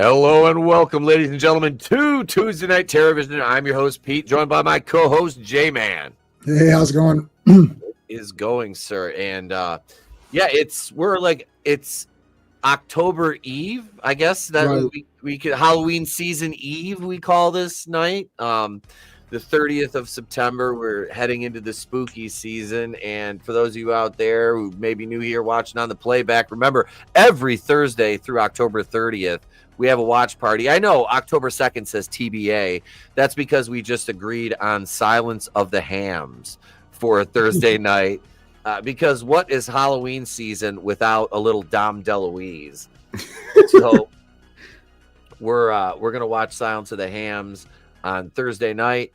Hello and welcome, ladies and gentlemen, to Tuesday Night Terrorvision. I'm your host, Pete, joined by my co-host, J-Man. Hey, how's it going? Is going, sir. And it's October Eve, I guess. That Right. we could Halloween season Eve, we call this night. The 30th of September, we're heading into the spooky season. And for those of you out there who may be new here watching on the playback, remember, every Thursday through October 30th, we have a watch party. I know October 2nd says TBA. That's because we just agreed on Silence of the Hams for a Thursday night. Because what is Halloween season without a little Dom DeLuise? So we're gonna watch Silence of the Hams on Thursday night.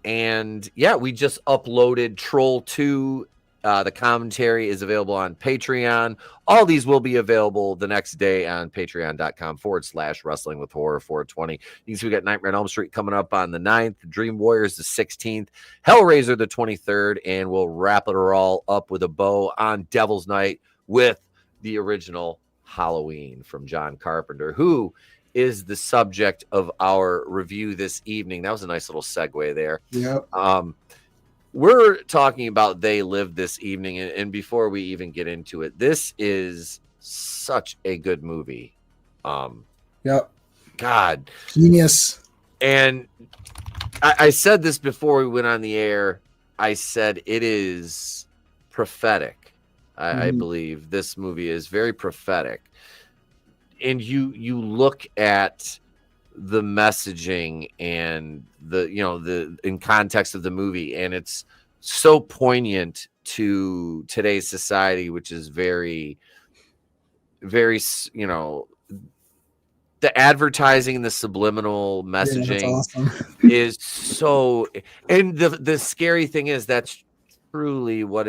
And yeah, we just uploaded Troll 2. The commentary is available on Patreon. All these will be available the next day on patreon.com/wrestling with horror 420. You can see we got Nightmare on Elm Street coming up on the 9th, Dream Warriors the 16th, Hellraiser the 23rd, and we'll wrap it all up with a bow on Devil's Night with the original Halloween from John Carpenter, who is the subject of our review this evening. That was a nice little segue there. Yep. We're talking about They Live this evening, and before we even get into it, this is such a good movie. Yep. God. Genius. And I said this before we went on the air. I said it is prophetic. I believe this movie is very prophetic. And you look at the messaging and the in context of the movie, and it's so poignant to today's society, which is very, very, the advertising and the subliminal messaging is so, and the scary thing is that's truly what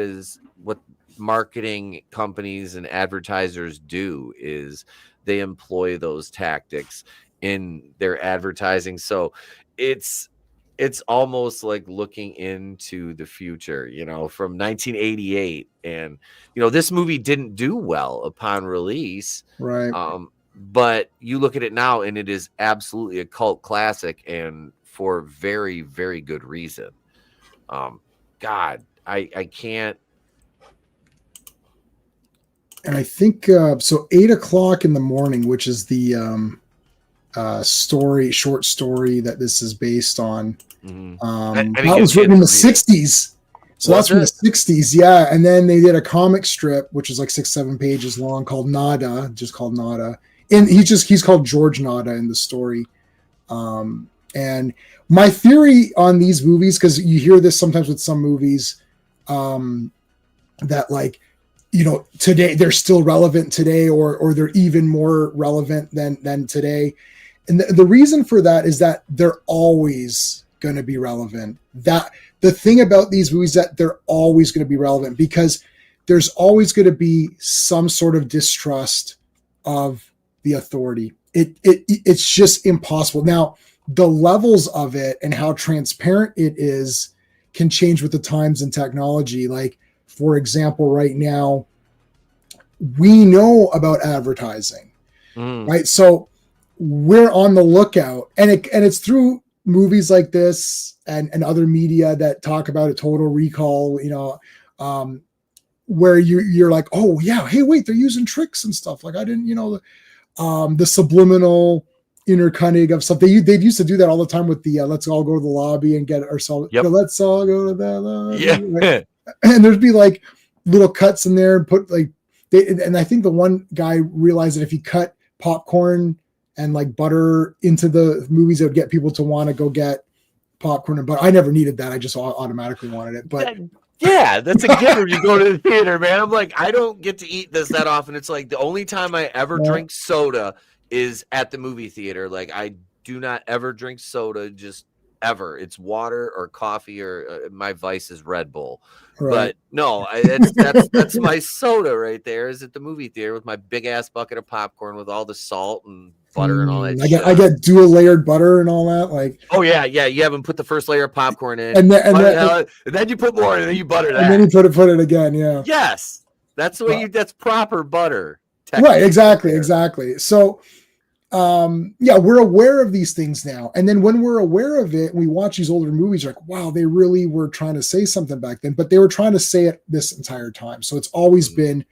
marketing companies and advertisers do, is they employ those tactics in their advertising. So it's almost like looking into the future, from 1988. And this movie didn't do well upon release, right? But you look at it now and it is absolutely a cult classic, and for very, very good reason. God, I can't. And I think so 8 o'clock in the morning, which is the short story that this is based on. That was written in the 60s. So that's from the 60s. Yeah. And then they did a comic strip, which is like 6-7 pages long, called Nada, just called Nada. And he's called George Nada in the story. And my theory on these movies, because you hear this sometimes with some movies, that today they're still relevant today, or they're even more relevant than today. And the reason for that is that they're always going to be relevant. That the thing about these movies, that they're always going to be relevant, because there's always going to be some sort of distrust of the authority. It's just impossible. Now, the levels of it and how transparent it is can change with the times and technology. Like, for example, right now, we know about advertising, right? So we're on the lookout, and it's through movies like this and other media that talk about a Total Recall, where you're like, oh yeah, hey, wait, they're using tricks and stuff. Like, I didn't, the subliminal inner cunning of stuff. They used to do that all the time with the let's all go to the lobby and get ourselves. Yep. Let's all go to the lobby. Yeah. Right? And there'd be like little cuts in there and put and I think the one guy realized that if he cut popcorn and like butter into the movies, it would get people to want to go get popcorn and butter. I never needed that. I just automatically wanted it. But yeah, that's a gift when you go to the theater, man. I'm like, I don't get to eat this that often. It's like the only time I ever drink soda is at the movie theater. Like, I do not ever drink soda, just ever. It's water or coffee, or my vice is Red Bull. Right. But no, that's my soda right there, is at the movie theater with my big ass bucket of popcorn with all the salt and butter and all that. I get dual layered butter and all that. Like, oh yeah, you haven't put the first layer of popcorn in, and then you put more, and then you butter that, and then you put it again. Yeah. Yes, that's the way that's proper butter. Right. Exactly. So yeah, we're aware of these things now. And then when we're aware of it, we watch these older movies, like, wow, they really were trying to say something back then, but they were trying to say it this entire time. So it's always been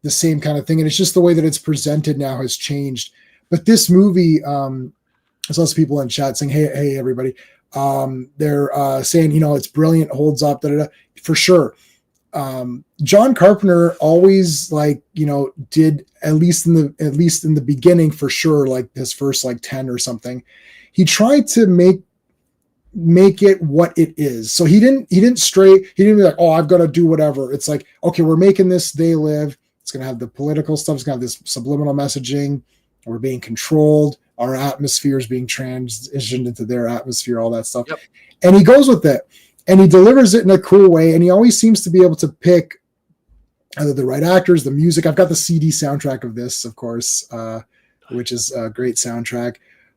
the same kind of thing. And it's just the way that it's presented now has changed. But this movie, there's lots of people in chat saying, hey, everybody. They're saying, it's brilliant, holds up, for sure. John Carpenter always did at least in the beginning for sure, like his first 10 or something, he tried to make it what it is. So he didn't be like, oh, I've got to do whatever. It's like, okay, we're making this, they live. It's going to have the political stuff. It's going to have this subliminal messaging. We're being controlled. Our atmosphere is being transitioned into their atmosphere, all that stuff. Yep. And he goes with it. And he delivers it in a cool way, and he always seems to be able to pick either the right actors, the music. I've got the CD soundtrack of this, of course, which is a great soundtrack.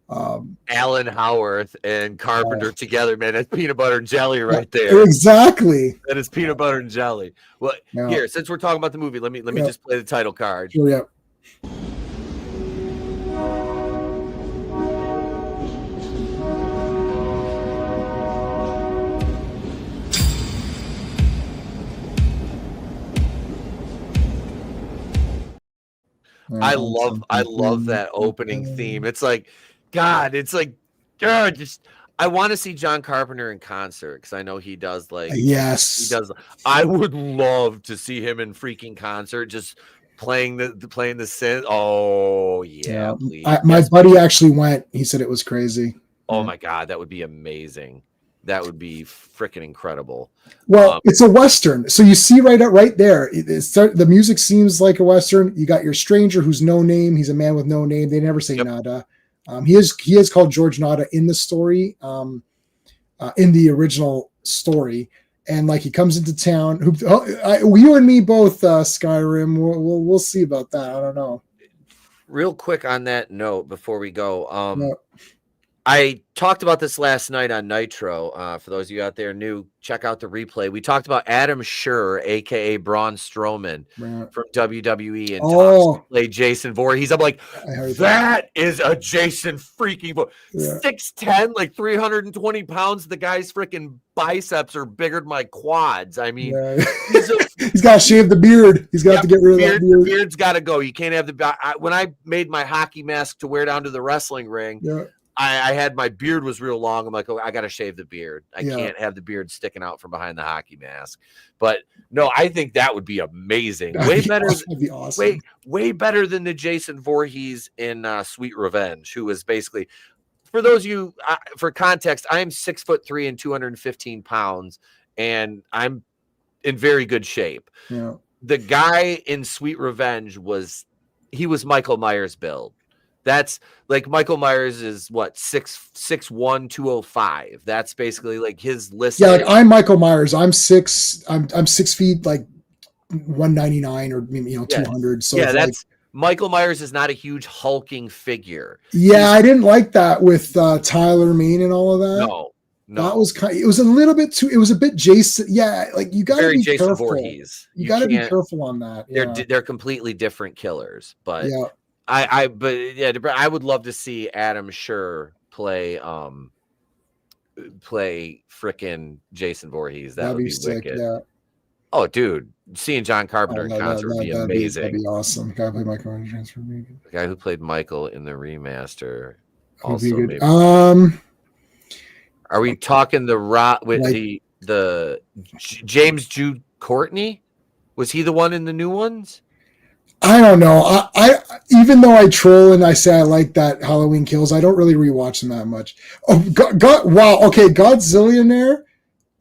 Alan Howarth and Carpenter together, man. That's peanut butter and jelly right there. Exactly. That is peanut butter and jelly. Well, here, since we're talking about the movie, let me just play the title card. Sure, yeah. I love that opening theme. It's like, God, I want to see John Carpenter in concert because I know he does yes. He does. I would love to see him in freaking concert, just playing the synth. Oh yeah, please. My buddy actually went. He said it was crazy. Oh my God, that would be amazing. That would be freaking incredible. Well, it's a Western. So you see right there, the music seems like a Western. You got your stranger who's no name. He's a man with no name. They never say nada. He is called George Nada in the story, in the original story. And he comes into town. You and me both, Skyrim. We'll see about that. I don't know. Real quick on that note before we go. I talked about this last night on Nitro. For those of you out there new, check out the replay. We talked about Adam Scherr, a.k.a. Braun Strowman from WWE, and played Jason Voorhees. I'm like, that is a Jason freaking Voorhees. 6'10", 320 pounds. The guy's freaking biceps are bigger than my quads. I mean, he's got to shave the beard. He's got to get rid of that beard. The beard's got to go. You can't have when I made my hockey mask to wear down to the wrestling ring, I had my beard was real long. I'm like, I got to shave the beard. I can't have the beard sticking out from behind the hockey mask. But no, I think that would be amazing. Way better. That'd be awesome. Way better than the Jason Voorhees in Sweet Revenge, who was basically, for those of you, for context, I am 6'3" and 215 pounds, and I'm in very good shape. Yeah. The guy in Sweet Revenge was Michael Myers build. That's Michael Myers is what 6'1", 205. That's basically his list. Yeah, I'm Michael Myers. I'm 6 feet 199 or 200. So yeah, that's Michael Myers is not a huge hulking figure. Yeah, I didn't like that with Tyler Mane and all of that. No. That was it was a little bit too. It was a bit Jason. Yeah, you got to be Jason careful. Voorhees. You got to be careful on that. Yeah. They're completely different killers, but yeah. I would love to see Adam Scherr play frickin' Jason Voorhees. That'd be sick, wicked. Yeah. Oh, dude, seeing John Carpenter in concert would be amazing. That'd be awesome. Guy played Michael in the Transformation. The guy who played Michael in the remaster. Also, maybe. Are we talking the James Jude Courtney? Was he the one in the new ones? I don't know. I even though I troll and I say I like that Halloween Kills, I don't really rewatch them that much. Oh, God, wow. Okay, Godzillionaire.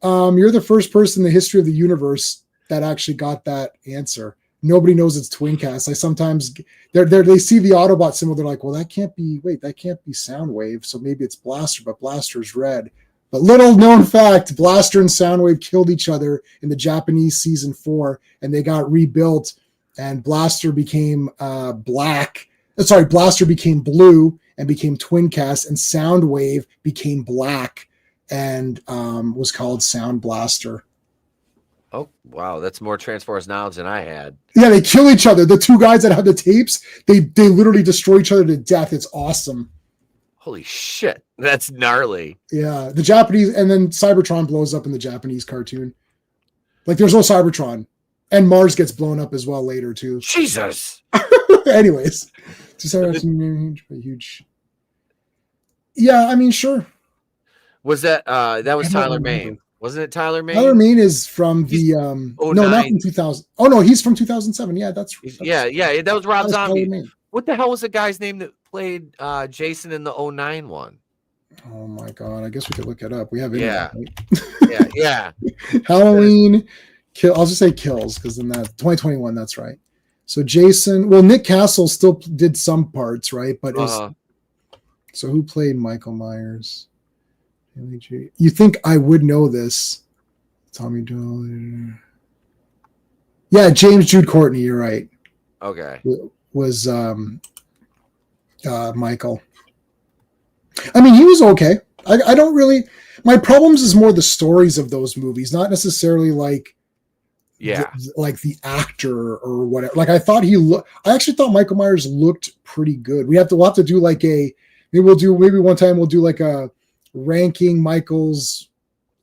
You're the first person in the history of the universe that actually got that answer. Nobody knows it's Twincast. I sometimes they see the Autobot symbol. They're like, well, that can't be Soundwave. So maybe it's Blaster, but Blaster's red. But little known fact, Blaster and Soundwave killed each other in the Japanese season 4, and they got rebuilt. And Blaster became Blaster became blue and became Twincast, and Soundwave became black and was called Sound Blaster. Oh, wow. That's more Transformers knowledge than I had. Yeah, they kill each other. The two guys that have the tapes, they literally destroy each other to death. It's awesome. Holy shit. That's gnarly. Yeah, the Japanese, and then Cybertron blows up in the Japanese cartoon. Like, there's no Cybertron. And Mars gets blown up as well later, too. Jesus. Anyways. Huge. Yeah, I mean, sure. Was that was Tyler Mane? Wasn't it Tyler Mane? Tyler Mane is from the no, not from 2000. Oh no, he's from 2007. Yeah, that's yeah, that was Rob Zombie. What the hell was the guy's name that played Jason in the 09 one? Oh my god, I guess we could look it up. We have it. Yeah. Right? yeah. Halloween kill. I'll just say kills because then that 2021. That's right. So Jason. Well, Nick Castle still did some parts, right? But so who played Michael Myers? You think I would know this? Tommy Doyle. Yeah, James Jude Courtney. You're right. Okay. Was Michael. I mean, he was okay. I don't really. My problems is more the stories of those movies, not necessarily like. Yeah. Like the actor or whatever. Like I actually thought Michael Myers looked pretty good. We'll have to do like maybe one time we'll do like a ranking Michael's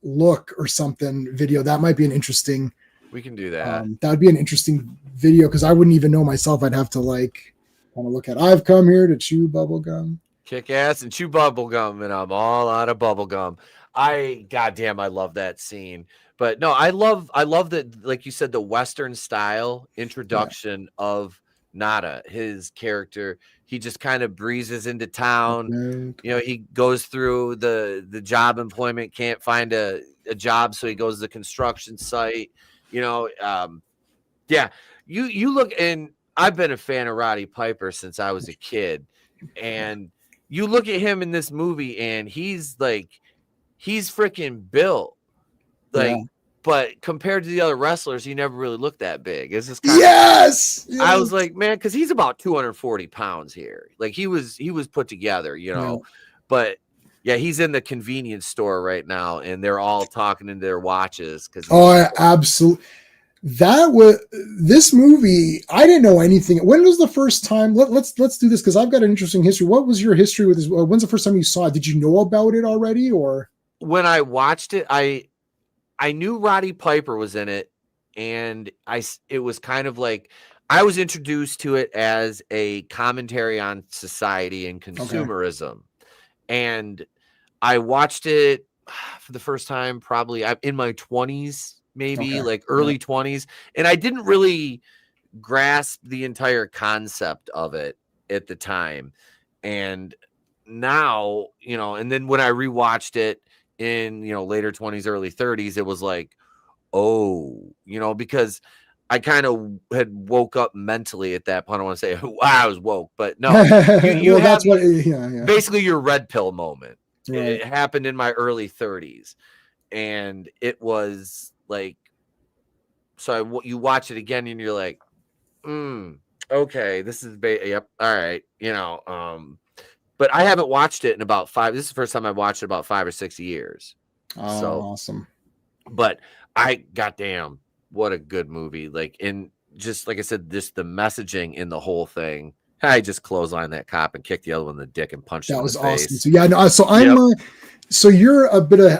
look or something video. That might be an interesting. We can do that. That would be an interesting video because I wouldn't even know myself. I'd have to like kind of look at. I've come here to chew bubble gum, kick ass, and chew bubble gum, and I'm all out of bubble gum. Goddamn, I love that scene. But no, I love that, like you said, the Western style introduction of Nada, his character. He just kind of breezes into town. You know, he goes through the job employment, can't find a job, so he goes to the construction site. You know, yeah. You look, and I've been a fan of Roddy Piper since I was a kid, and you look at him in this movie, and he's freaking built. Like, but compared to the other wrestlers, he never really looked that big. It's just kind yes! I was like, man, because he's about 240 pounds here. Like he was put together, you know. Yeah. But yeah, he's in the convenience store right now, and they're all talking into their watches. Absolutely. This movie. I didn't know anything. When was the first time? Let's do this because I've got an interesting history. What was your history with this? When's the first time you saw it? Did you know about it already, or when I watched it, I knew Roddy Piper was in it, and it was kind of like I was introduced to it as a commentary on society and consumerism. Okay. And I watched it for the first time probably in my 20s, maybe like early 20s, and I didn't really grasp the entire concept of it at the time. And now, you know, and then when I rewatched it in, you know, later 20s, early 30s, it was like, oh, you know, because I kind of had woke up mentally at that point. I want to say I was woke, but no, you have basically your red pill moment. Right. It happened in my early 30s, and it was like, so you watch it again and you're like, okay, this is yep, all right, you know. But I haven't watched it in about this is the first time I watched it about 5 or 6 years. Oh, so awesome. But goddamn, what a good movie. Like, and just like I said, just the messaging in the whole thing. I just clotheslined that cop and kicked the other one in the dick and punched him in the face. That was awesome. So yeah, no, so you're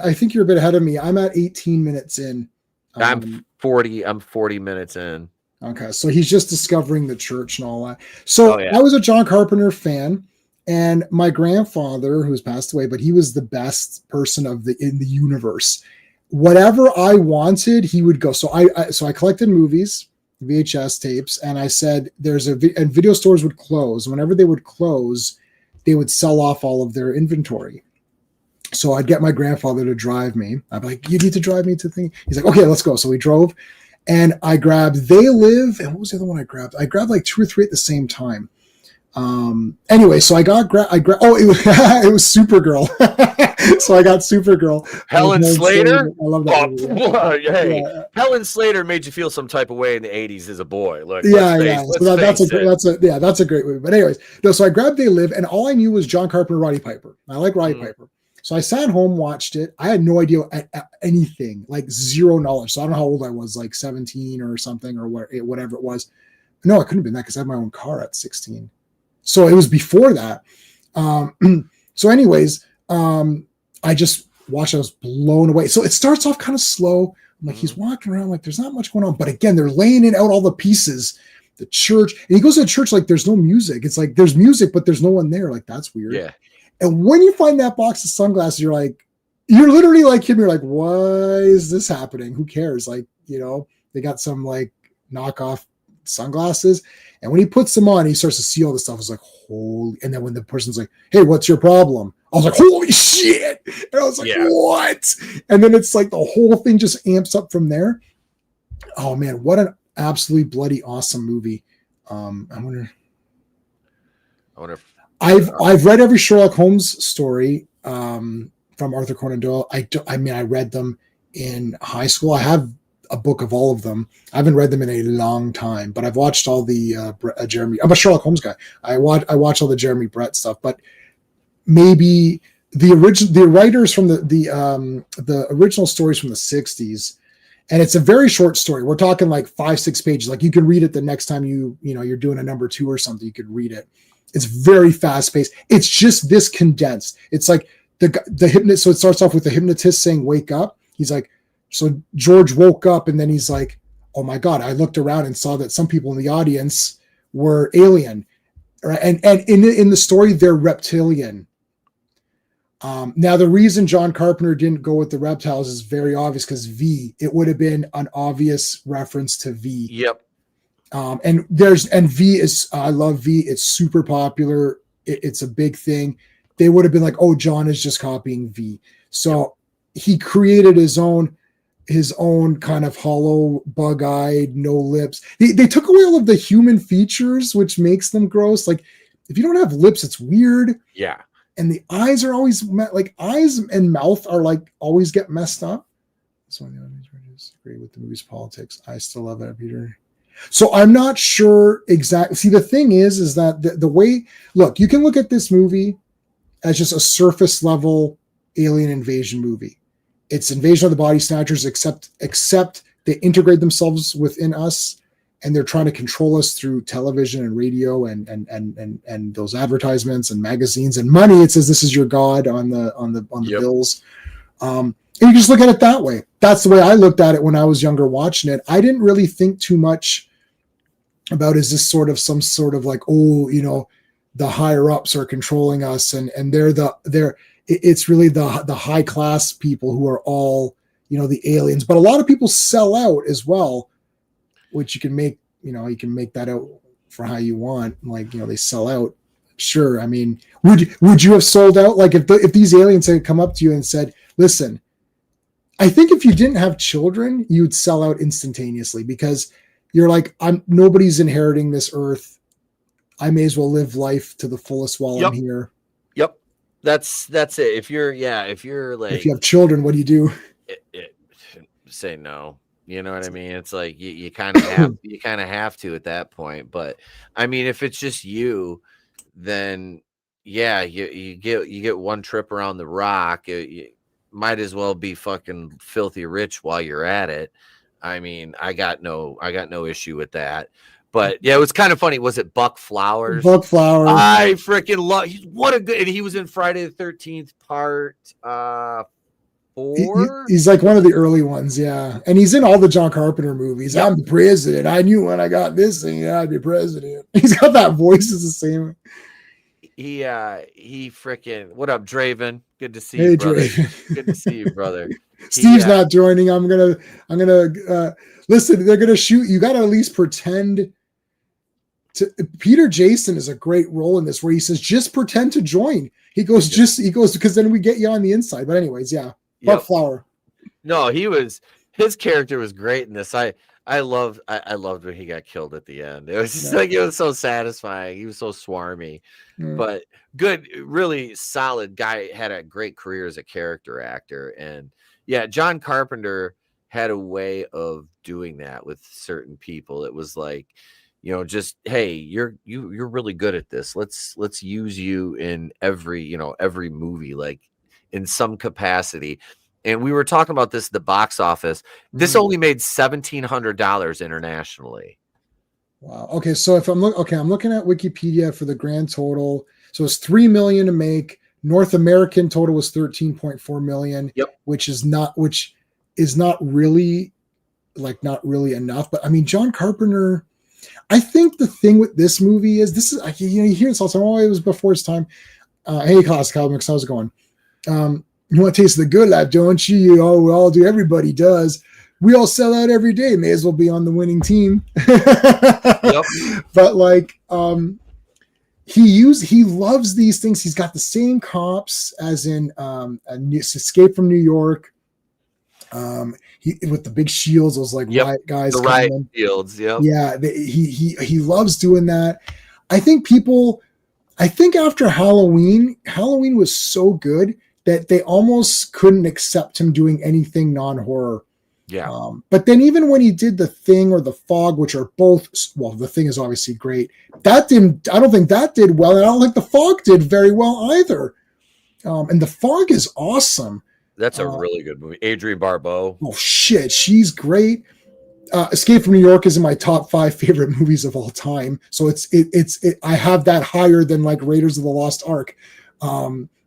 I think you're a bit ahead of me. I'm at 18 minutes in. I'm 40 minutes in. Okay. So he's just discovering the church and all that. So I was a John Carpenter fan. And my grandfather, who's passed away, but he was the best person in the universe. Whatever I wanted, he would go. So I collected movies, VHS tapes, and I said and video stores would close. Whenever they would close, they would sell off all of their inventory. So I'd get my grandfather to drive me. I'd be like, "You need to drive me to the thing." He's like, "Okay, let's go." So we drove, and I grabbed They Live, and what was the other one I grabbed? I grabbed like 2 or 3 at the same time. Anyway, so it was Supergirl. So I got Supergirl. Helen Slater. I love that. Hey, Helen Slater made you feel some type of way in the 80s as a boy. Look, that's a great movie. But anyways, no. So I grabbed They Live, and all I knew was John Carpenter, Roddy Piper. I like Roddy Piper. So I sat home, watched it. I had no idea anything, like zero knowledge. So I don't know how old I was, like 17 or something, or whatever it was. No, I couldn't have been that because I had my own car at 16. So it was before that. So anyways, I just watched. I was blown away. So it starts off kind of slow. I'm like, he's walking around like there's not much going on. But again, they're laying it out all the pieces. The church, and he goes to the church like there's no music. It's like there's music, but there's no one there. Like, that's weird. Yeah. And when you find that box of sunglasses, you're literally like him. You're like, why is this happening? Who cares? Like, they got some like knockoff sunglasses. And when he puts them on, he starts to see all this stuff. It's like, holy. And then when the person's like, hey, what's your problem? I was like, holy shit. And I was like, what? And then it's like the whole thing just amps up from there. Oh man, what an absolutely bloody awesome movie. I've read every Sherlock Holmes story from Arthur Conan Doyle. I read them in high school. I have a book of all of them. I haven't read them in a long time, but I've watched all the Jeremy. I'm a Sherlock Holmes guy. I watch all the Jeremy Brett stuff, but maybe the writers from the original stories from the 60s, and it's a very short story. We're talking like 5-6 pages. Like you can read it the next time you're doing a number 2 or something. You could read it. It's very fast paced. It's just this condensed. It's like the hypnotist. So it starts off with the hypnotist saying, "Wake up." He's like, so George woke up, and then he's like, "Oh my God!" I looked around and saw that some people in the audience were alien, right? And in the story, they're reptilian. Now the reason John Carpenter didn't go with the reptiles is very obvious because V. It would have been an obvious reference to V. Yep. And V is, I love V. It's super popular. It's a big thing. They would have been like, oh, John is just copying V. So he created his own kind of hollow, bug-eyed, no lips. They took away all of the human features, which makes them gross. Like if you don't have lips, it's weird. Yeah. And the eyes are always like eyes and mouth are like always get messed up. So the audience disagree with the movie's politics. I still love that, Peter. So I'm not sure exactly. See, the thing is that the way, look, you can look at this movie as just a surface level alien invasion movie. It's Invasion of the Body Snatchers, except they integrate themselves within us, and they're trying to control us through television and radio and those advertisements and magazines and money. It says this is your God on the bills. And you just look at it that way. That's the way I looked at it when I was younger watching it. I didn't really think too much about, is this sort of some sort of like, the higher ups are controlling us and it's really the high class people who are all, the aliens. But a lot of people sell out as well, which you can make that out for how you want. Like, they sell out. Sure. I mean, would you have sold out? Like if these aliens had come up to you and said, listen, I think if you didn't have children, you'd sell out instantaneously because you're like, nobody's inheriting this earth. I may as well live life to the fullest while I'm here. Yep. That's it. If you're like, if you have children, what do you do? Say no. You know what I mean? It's like you kind of have to at that point. But I mean, if it's just you, then you get one trip around the rock. You might as well be fucking filthy rich while you're at it. I mean, I got no issue with that. But yeah, it was kind of funny. Was it Buck Flowers? Buck Flowers. I freaking love. What a good. And he was in Friday the 13th part 4. He's like one of the early ones, yeah. And he's in all the John Carpenter movies. Yep. I'm the president. I knew when I got this thing, I'd be president. He's got that voice is the same. He freaking. What up, Draven? Good to see you, brother. Good to see you, brother. Steve's not joining. I'm gonna listen. They're gonna shoot. You got to at least pretend. Peter Jason is a great role in this, where he says, "Just pretend to join." He goes, because then we get you on the inside. But anyways, yeah. Buck Flower. No, his character was great in this. I loved when he got killed at the end. It was just like, it was so satisfying. He was so swarmy, but good, really solid guy. Had a great career as a character actor. And yeah, John Carpenter had a way of doing that with certain people. It was like, just, hey, you're really good at this. Let's use you in every movie. Like, in some capacity. And we were talking about this at the box office. This Mhm. only made $1,700 internationally. Wow. Okay, so if I'm looking at Wikipedia for the grand total. So it's 3 million to make. North American total was 13.4 million, Yep. which is not really not really enough. But I mean, John Carpenter. I think the thing with this movie is you hear this all the time. Oh, it was before its time. Hey, Classic Comics, how's it going? You want to taste the good life, don't you? We all do. Everybody does. We all sell out every day. May as well be on the winning team. Yep. But like, he loves these things. He's got the same cops as in Escape from New York. With the big shields, those like riot guys. The riot shields. Yep. Yeah. He loves doing that. I think after Halloween was so good that they almost couldn't accept him doing anything non-horror. Yeah. But then even when he did The Thing or The Fog, which are both, well, The Thing is obviously great. I don't think that did well. And I don't think The Fog did very well either. And The Fog is awesome. That's a really good movie. Adrienne Barbeau. Oh shit. She's great. Escape from New York is in my top 5 favorite movies of all time. So I have that higher than like Raiders of the Lost Ark,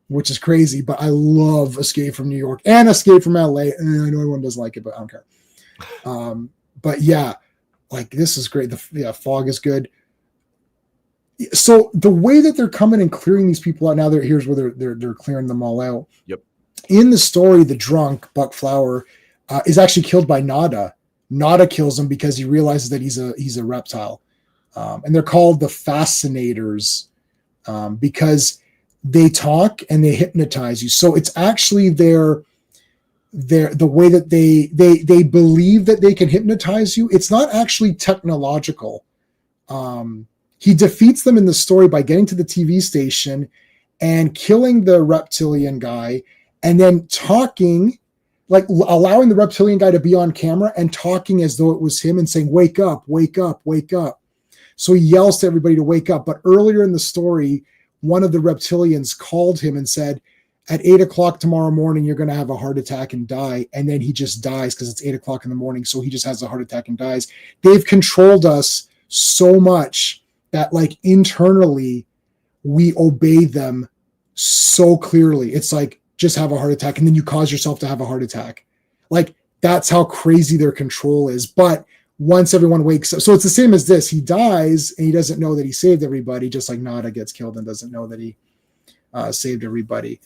which is crazy, but I love Escape from New York and Escape from LA. I know everyone doesn't like it, but I don't care. But yeah, like this is great. Fog is good. So the way that they're coming and clearing these people out now, here's where they're clearing them all out. Yep. In the story, the drunk Buck Flower is actually killed by Nada. Nada kills him because he realizes that he's a reptile, and they're called the Fascinators because they talk and they hypnotize you. So it's actually the way that they believe that they can hypnotize you. It's not actually technological. He defeats them in the story by getting to the TV station and killing the reptilian guy, and then talking, like allowing the reptilian guy to be on camera and talking as though it was him and saying, "Wake up, wake up, wake up." So he yells to everybody to wake up. But earlier in the story, one of the reptilians called him and said, "At 8:00 tomorrow morning, you're going to have a heart attack and die." And then he just dies because it's 8:00 in the morning. So he just has a heart attack and dies. They've controlled us so much that like internally we obey them so clearly. It's like, just have a heart attack. And then you cause yourself to have a heart attack. Like that's how crazy their control is. But once everyone wakes up, so it's the same as this. He dies and he doesn't know that he saved everybody, just like Nada gets killed and doesn't know that he saved everybody.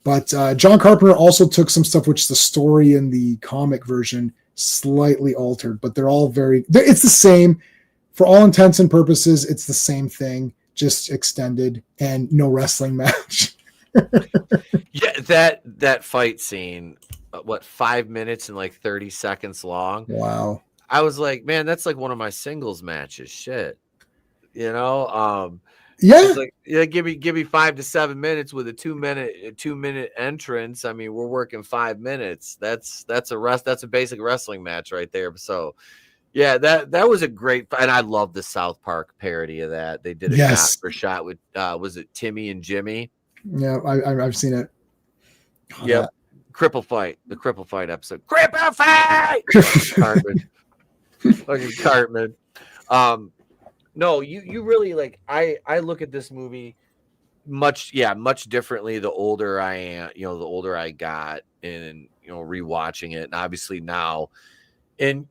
But John Carpenter also took some stuff, which the story in the comic version slightly altered, but they're all it's the same. For all intents and purposes, it's the same thing, just extended and no wrestling match. Yeah, that fight scene, 5 minutes and like 30 seconds long. Wow. I was like, man, that's like one of my singles matches. Shit. Yeah. Yeah. Like, yeah, give me 5 to 7 minutes with a 2-minute entrance. I mean, we're working 5 minutes. That's a basic wrestling match right there. So yeah, that was a great, and I love the South Park parody of that. They did a shot for shot with was it Timmy and Jimmy? Yeah, I've seen it. Yep. Cripple Fight, the Cripple Fight episode. Cripple Fight! Cartman. Fucking Cartman. No, you really like, I look at this movie much differently the older I am, the older I got, and rewatching it, and obviously now, and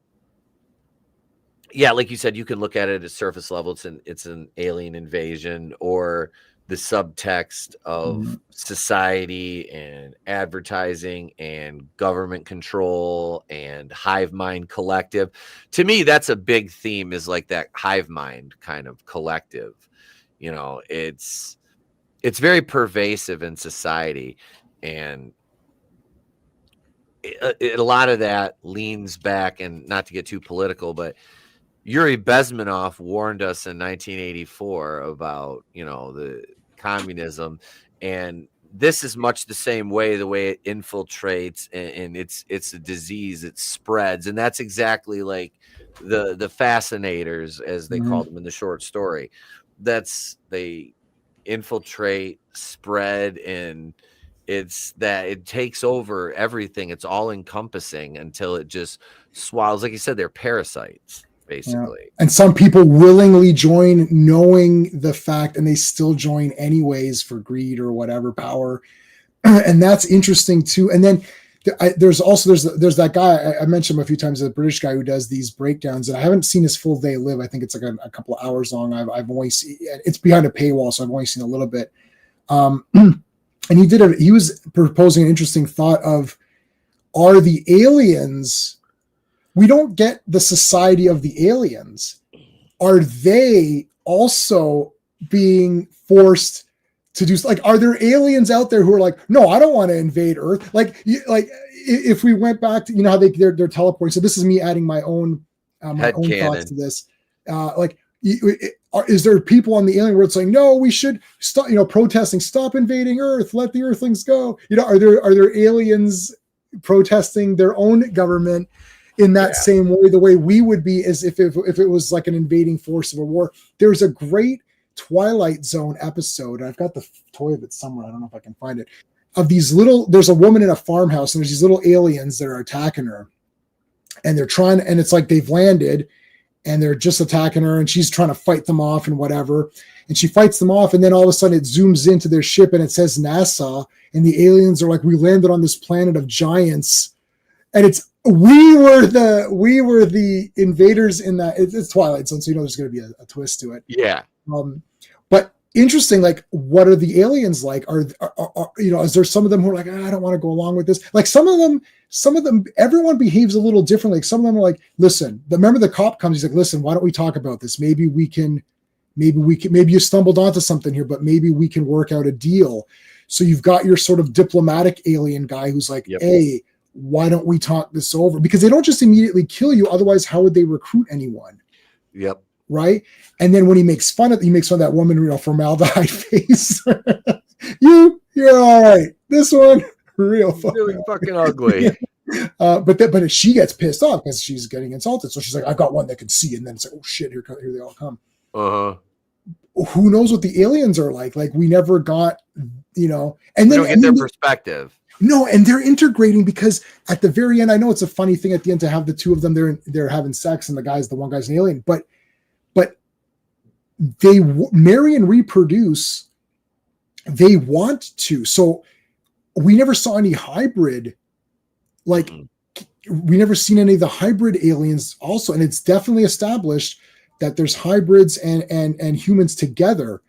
yeah, like you said, you can look at it at surface level. It's an alien invasion, or the subtext of society and advertising and government control and hive mind collective. To me, that's a big theme, is like that hive mind kind of collective. It's very pervasive in society, and a lot of that leans back, and not to get too political, but Yuri Bezmenov warned us in 1984 about, the communism, and this is much the same way, the way it infiltrates, and it's a disease, it spreads, and that's exactly like the fascinators, as they called them in the short story. They infiltrate, spread, and It's that it takes over everything. It's all encompassing until it just swallows. Like you said, they're parasites, basically. Yeah. And some people willingly join knowing the fact, and they still join anyways for greed or whatever power. And that's interesting too. And then there's that guy I mentioned him a few times, the British guy who does these breakdowns, and I haven't seen his full day live. I think it's like a couple of hours long. I've only seen it's behind a paywall, so I've only seen a little bit. And he was proposing an interesting thought of, are the aliens, we don't get the society of the aliens. Are they also being forced to do, like, are there aliens out there who are like, no, I don't want to invade Earth? Like if we went back to, how they're teleporting. So this is me adding my own thoughts to this. Is there people on the alien world saying, no, we should stop, protesting, stop invading Earth, let the Earthlings go? Are there aliens protesting their own government in that same way, the way we would be as if it was like an invading force of a war? There's a great Twilight Zone episode. I've got the toy of it somewhere. I don't know if I can find it. Of these there's a woman in a farmhouse, and there's these little aliens that are attacking her, and and it's like they've landed, and they're just attacking her, and she's trying to fight them off and whatever. And she fights them off, and then all of a sudden it zooms into their ship, and it says NASA, and the aliens are like, we landed on this planet of giants, and we were the invaders in that. It's Twilight Zone, so there's going to be a twist to it. Yeah. But interesting, like, what are the aliens like? Are is there some of them who are like, I don't want to go along with this? Like some of them, everyone behaves a little differently. Like some of them are like, listen, remember the cop comes, he's like, listen, why don't we talk about this? Maybe you stumbled onto something here, but maybe we can work out a deal. So you've got your sort of diplomatic alien guy who's like, hey, why don't we talk this over? Because they don't just immediately kill you. Otherwise, how would they recruit anyone? Yep. Right. And then when he makes fun of that woman, formaldehyde face. You're all right. This one, real fucking ugly. But she gets pissed off because she's getting insulted. So she's like, I've got one that can see. And then it's like, oh shit, here they all come. Who knows what the aliens are like? Like we never got, and then we don't get their perspective. No, and they're integrating because at the very end, I know it's a funny thing at the end to have the two of them, they're having sex and the one guy's an alien, but they marry and reproduce. They want to. So we never saw any hybrid, we never seen any of the hybrid aliens also. And it's definitely established that there's hybrids and humans together.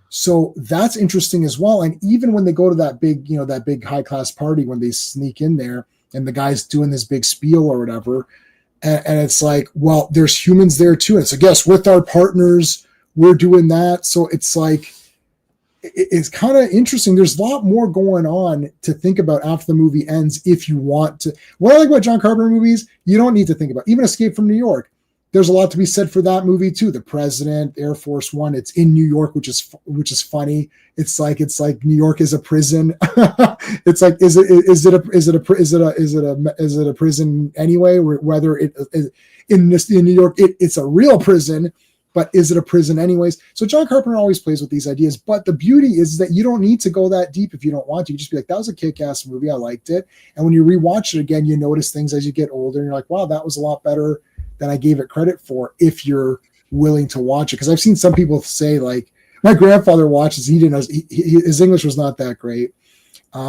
So that's interesting as well. And even when they go to that big high class party, when they sneak in there and the guy's doing this big spiel or whatever, and it's like, well, there's humans there too. And it's like, yes, with our partners, we're doing that. So it's like, it's kind of interesting. There's a lot more going on to think about after the movie ends. If you want to, what I like about John Carpenter movies, you don't need to think about even Escape from New York. There's a lot to be said for that movie too. The President, Air Force One. It's in New York, which is funny. It's like New York is a prison. It's like is it a prison anyway? Whether it is in New York, it's a real prison, but is it a prison anyways? So John Carpenter always plays with these ideas. But the beauty is that you don't need to go that deep if you don't want to. You just be like, that was a kick-ass movie. I liked it. And when you rewatch it again, you notice things as you get older. And you're like, wow, that was a lot better than I gave it credit for, if you're willing to watch it. Because I've seen some people say, like, my grandfather watches, he didn't know, his English was not that great.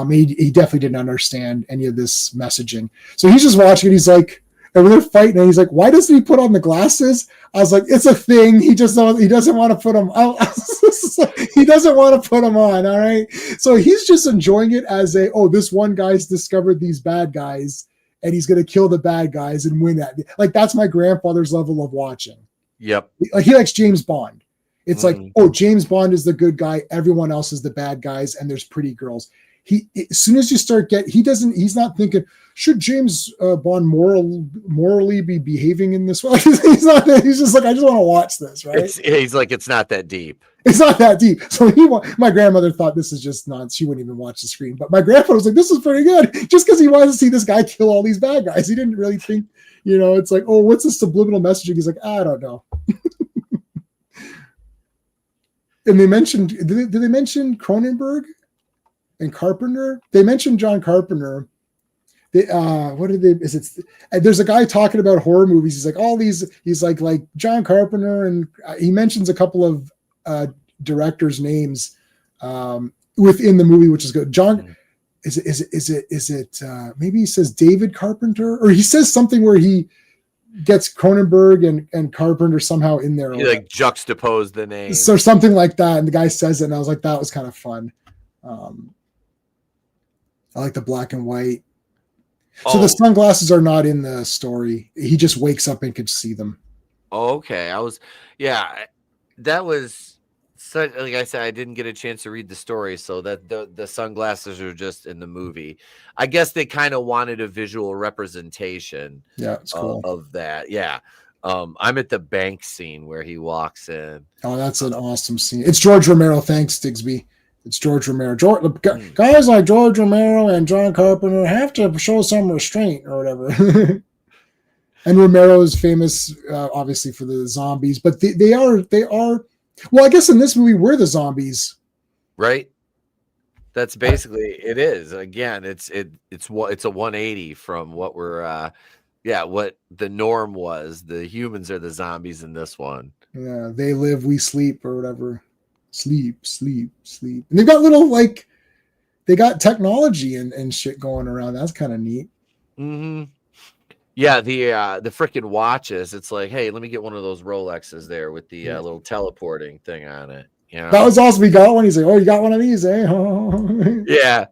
He definitely didn't understand any of this messaging. So he's just watching it. He's like, and when they're fighting, and he's like, why doesn't he put on the glasses? I was like, it's a thing. He doesn't want to put them on. He doesn't want to put them on. All right. So he's just enjoying it as this one guy's discovered these bad guys, and he's going to kill the bad guys and win that. Like, that's my grandfather's level of watching. Yep. Like, he likes James Bond. It's like, James Bond is the good guy. Everyone else is the bad guys. And there's pretty girls. As soon as you start he's not thinking, should James Bond morally be behaving in this way? He's just like, I just want to watch this. Right. He's like, it's not that deep. It's not that deep. So my grandmother thought this is just nuts. She wouldn't even watch the screen. But my grandfather was like, this is pretty good. Just because he wanted to see this guy kill all these bad guys. He didn't really think, it's like, oh, what's the subliminal messaging? He's like, I don't know. And they mentioned, did they mention Cronenberg? and Carpenter. They mentioned John Carpenter. What did they? There's a guy talking about horror movies. He's like all these. He's like John Carpenter, and he mentions a couple of directors' names within the movie, which is good. John, is it? Maybe he says David Carpenter, or he says something where he gets Cronenberg and Carpenter somehow in there. He like juxtaposed the name, so something like that, and the guy says it, and I was like, that was kind of fun. I like the black and white. So the sunglasses are not in the story. He just wakes up and can see them. Okay. That was such, like I said, I didn't get a chance to read the story, so that the sunglasses are just in the movie. I guess they kind of wanted a visual representation it's cool. of that. Yeah. I'm at the bank scene where he walks in. Oh, that's an awesome scene. It's George Romero. Thanks, Digsby. It's George Romero. Guys like George Romero and John Carpenter have to show some restraint or whatever. And Romero is famous, obviously, for the zombies, but they are. Well, I guess in this movie we're the zombies, right? That's basically it. Is again, it's a 180 from what we're, what the norm was. The humans are the zombies in this one. Yeah, they live, we sleep, or whatever. Sleep. And they've got little they got technology and shit going around. That's kind of neat. Mm-hmm. Yeah, the freaking watches. It's like, hey, let me get one of those Rolexes there with the little teleporting thing on it. You know? That was awesome. He got one. He's like, oh, you got one of these, eh? Yeah.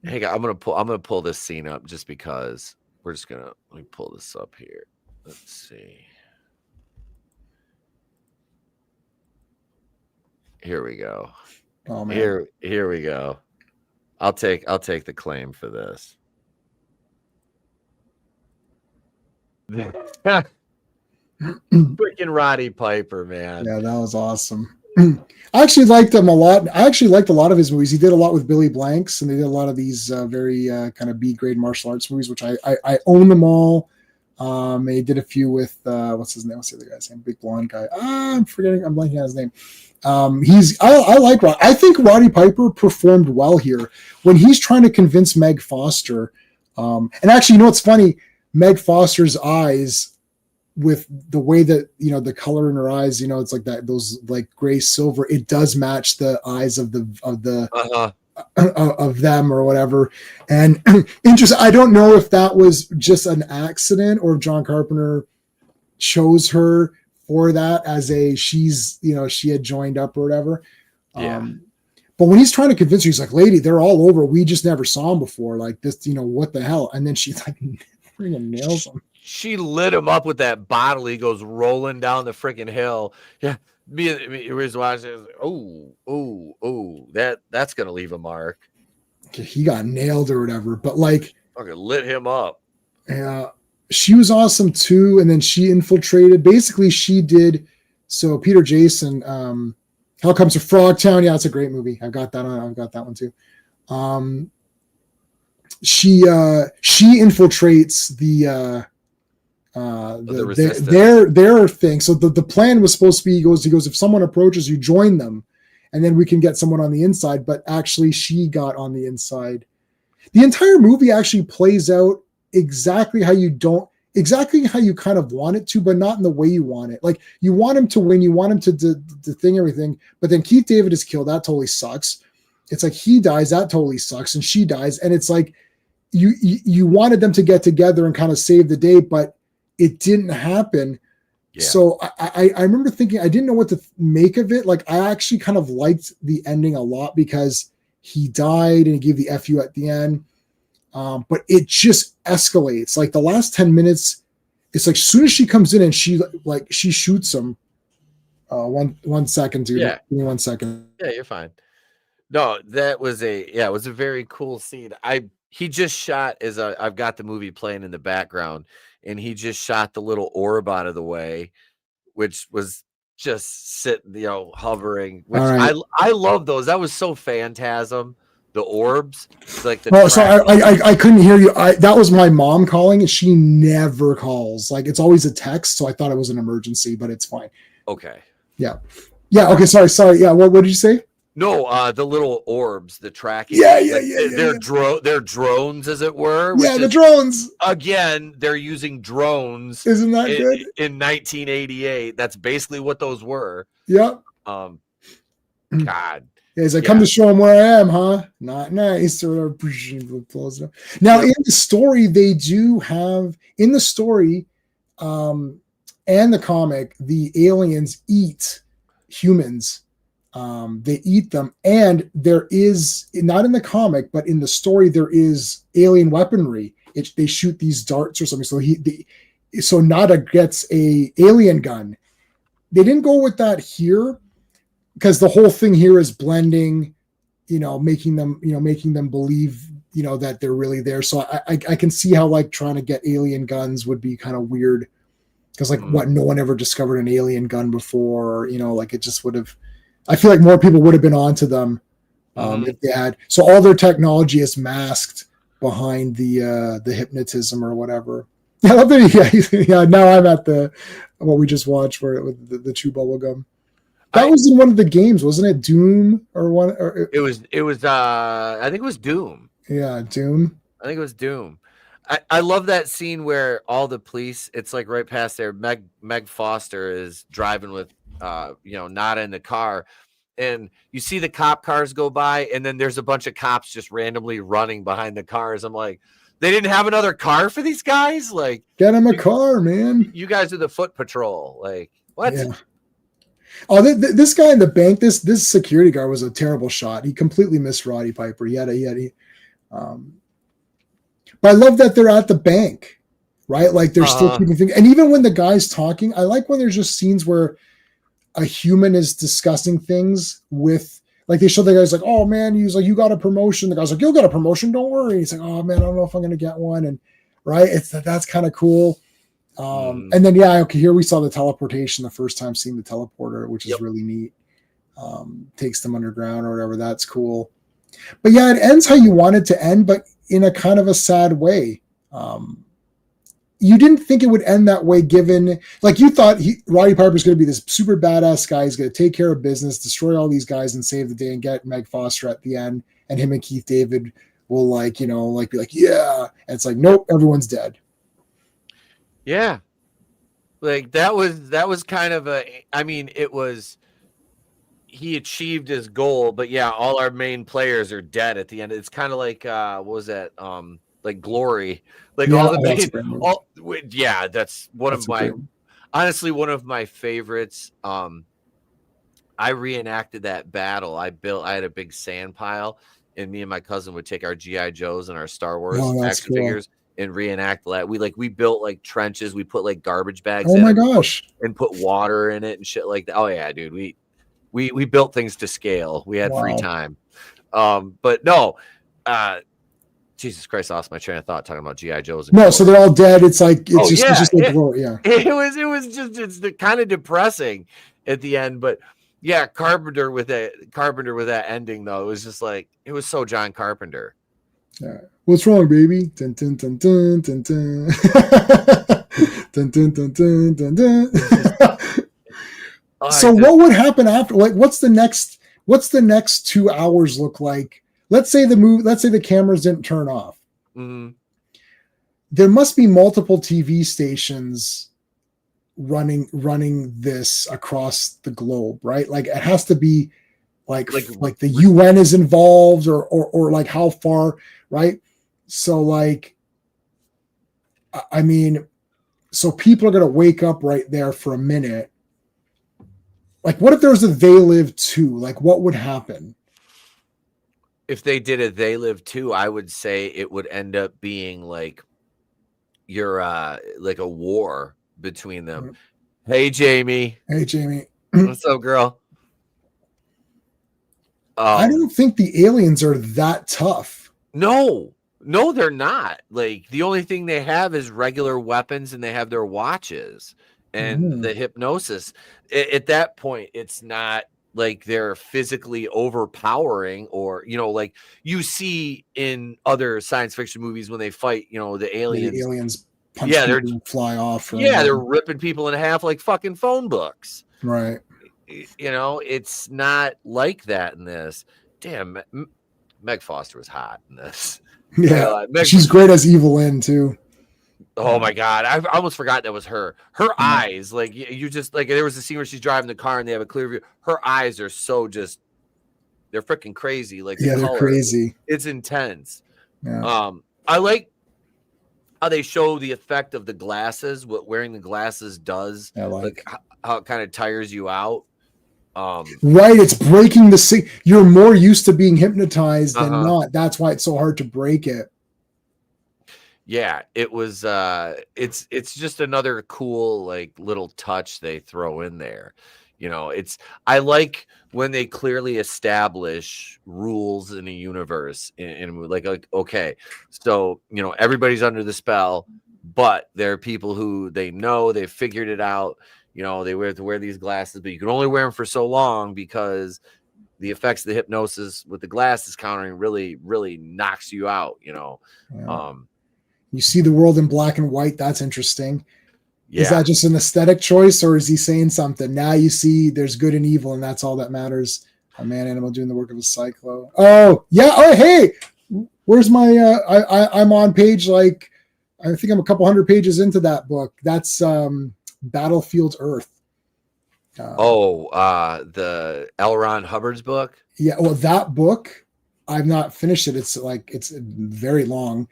Hey, I'm gonna pull this scene up just because let me pull this up here. Let's see. Here we go. Oh man. Here we go. I'll take the claim for this. Freaking Roddy Piper, man. Yeah, that was awesome. I actually liked him a lot. I actually liked a lot of his movies. He did a lot with Billy Blanks, and they did a lot of these very kind of B-grade martial arts movies, which I own them all. He did a few with what's his name? What's the other guy's name? Big blonde guy. I'm blanking on his name. I like Roddy. I think Roddy Piper performed well here when he's trying to convince Meg Foster. And actually, you know what's funny? Meg Foster's eyes, with the way that the color in her eyes, it's like that, those like gray silver. It does match the eyes of of them or whatever. And interesting. I don't know if that was just an accident or if John Carpenter chose her for that as she had joined up or whatever. Yeah. But when he's trying to convince her, he's like, lady, they're all over. We just never saw them before. Like this, what the hell? And then she's like, freaking nails him. She lit him up with that bottle. He goes rolling down the freaking hill. Yeah. Me was watching. That's going to leave a mark. He got nailed or whatever. But okay, lit him up. Yeah. She was awesome too, and then she infiltrated. Basically, she did. So Peter Jason, Hell Comes to Frogtown. Yeah, it's a great movie. I've got that one too. She infiltrates their thing. So the plan was supposed to be, he goes, if someone approaches you, join them, and then we can get someone on the inside. But actually, she got on the inside. The entire movie actually plays out exactly how you kind of want it to, but not in the way you want it. Like, you want him to win, you want him to thing everything, but then Keith David is killed. That totally sucks. It's like he dies, that totally sucks, and she dies, and it's like you wanted them to get together and kind of save the day, but it didn't happen. Yeah. So I remember thinking, I didn't know what to make of it. Like, I actually kind of liked the ending a lot because he died and he gave the FU at the end. But it just escalates. Like, the last 10 minutes, it's like as soon as she comes in and she shoots him. One second, dude. Yeah. Give me 1 second. Yeah, you're fine. No, it was a very cool scene. He just shot, I've got the movie playing in the background, and he just shot the little orb out of the way, which was just sitting, hovering. Which right. I love those. That was so Phantasm. The orbs, like the. So I couldn't hear you. That was my mom calling, and she never calls. Like, it's always a text, so I thought it was an emergency, but it's fine. Okay. Yeah. Okay. Sorry. Yeah. What did you say? No, the little orbs, the tracking. Yeah, They're drones, as it were. Yeah, the drones. Again, they're using drones. Isn't that good? In 1988, that's basically what those were. Yep. God. Yeah, he's like, come to show him where I am, huh? Not nice. Or whatever. Now, in the story, they do have in the story, and the comic, the aliens eat humans. They eat them, and there is not in the comic, but in the story, there is alien weaponry. They shoot these darts or something. So Nada gets a alien gun. They didn't go with that here because the whole thing here is blending, making them believe, that they're really there. So I can see how like trying to get alien guns would be kind of weird because no one ever discovered an alien gun before, or, it just would have. I feel like more people would have been onto them if they had. So all their technology is masked behind the hypnotism or whatever. I love that. Yeah. Now I'm at what we just watched with the chew bubble gum. That was in one of the games, wasn't it? Doom or one? Or it was. I think it was Doom. Yeah, Doom. I think it was Doom. I love that scene where all the police. It's like right past there. Meg Foster is driving with. Nada in the car, and you see the cop cars go by, and then there's a bunch of cops just randomly running behind the cars. I'm like, they didn't have another car for these guys? Like, get them a car, man. You guys are the foot patrol. Like, what? Yeah. Oh, this guy in the bank, this security guard was a terrible shot. He completely missed Roddy Piper. But I love that they're at the bank, right? Like they're still keeping things. And even when the guy's talking, I like when there's just scenes where a human is discussing things with, like they show the guy's like, oh man, he's like, you got a promotion. The guy's like, you'll get a promotion, don't worry. He's like, oh man, I don't know if I'm gonna get one. And right, that's kind of cool. And then here we saw the teleportation the first time seeing the teleporter, which is really neat. Takes them underground or whatever. That's cool. But yeah, it ends how you want it to end, but in a kind of a sad way. You didn't think it would end that way, given like you thought Roddy Piper's going to be this super badass guy. He's going to take care of business, destroy all these guys, and save the day, and get Meg Foster at the end. And him and Keith David will be like, yeah. And it's like, nope, everyone's dead. Yeah, like that was kind of it was. He achieved his goal, but yeah, all our main players are dead at the end. It's kind of like what was that? Like Glory, like all the main, that's one of my favorites. I reenacted that battle. I had a big sand pile, and me and my cousin would take our GI Joes and our Star Wars action figures and reenact that. We built like trenches. We put like garbage bags. Oh my gosh! And put water in it and shit like that. Oh yeah, dude. We built things to scale. We had free time. But no. Jesus Christ, I lost my train of thought talking about GI Joes. No, so they're all dead. It's like it's just like yeah. It's just kind of depressing at the end, but yeah, Carpenter with that ending though, it was just like it was so John Carpenter. Yeah. What's wrong, baby? Dun, dun, dun, dun, dun, dun. Dun, dun, dun, dun, dun, dun. So what would happen after? Like, what's the next 2 hours look like? Let's say the cameras didn't turn off. Mm-hmm. There must be multiple TV stations running this across the globe, right? Like it has to be like the UN is involved or like how far, right? So like, I mean, so people are going to wake up right there for a minute. Like, what if there was a They Live 2? Like, what would happen? If they did a They Live 2, I would say it would end up being like like a war between them. Mm-hmm. Hey, Jamie. Hey, Jamie. What's up, girl? I don't think the aliens are that tough. No, they're not. Like, the only thing they have is regular weapons, and they have their watches and the hypnosis. At that point, it's not like they're physically overpowering or, like you see in other science fiction movies when they fight, the aliens. The aliens punch people and fly off. They're ripping people in half like fucking phone books. Right. it's not like that in this. Damn, Meg Foster was hot in this. Yeah, she's great as Evelyn too. Oh my God, I almost forgot that was her. Her eyes, like you just like there was a scene where she's driving the car and they have a clear view. Her eyes are so they're freaking crazy. Like they're crazy. It's intense. Yeah. I like how they show the effect of the glasses, what wearing the glasses does, like how it kind of tires you out. Right, it's breaking the you're more used to being hypnotized than not. That's why it's so hard to break it. Yeah, it was it's just another cool like little touch they throw in there. I like when they clearly establish rules in a universe and like okay, so everybody's under the spell, but there are people who they've figured it out. They have to wear these glasses, but you can only wear them for so long because the effects of the hypnosis with the glasses countering really, really knocks you out. Yeah. You see the world in black and white. That's interesting. Yeah. Is that just an aesthetic choice, or is he saying something? Now you see there's good and evil, and that's all that matters. A man animal doing the work of a cyclo. Oh, yeah. Oh, hey, where's my I'm on page, like, I think I'm a couple hundred pages into that book. That's Battlefield Earth. The L. Ron Hubbard's book. Yeah. Well, that book, I've not finished it. It's very long.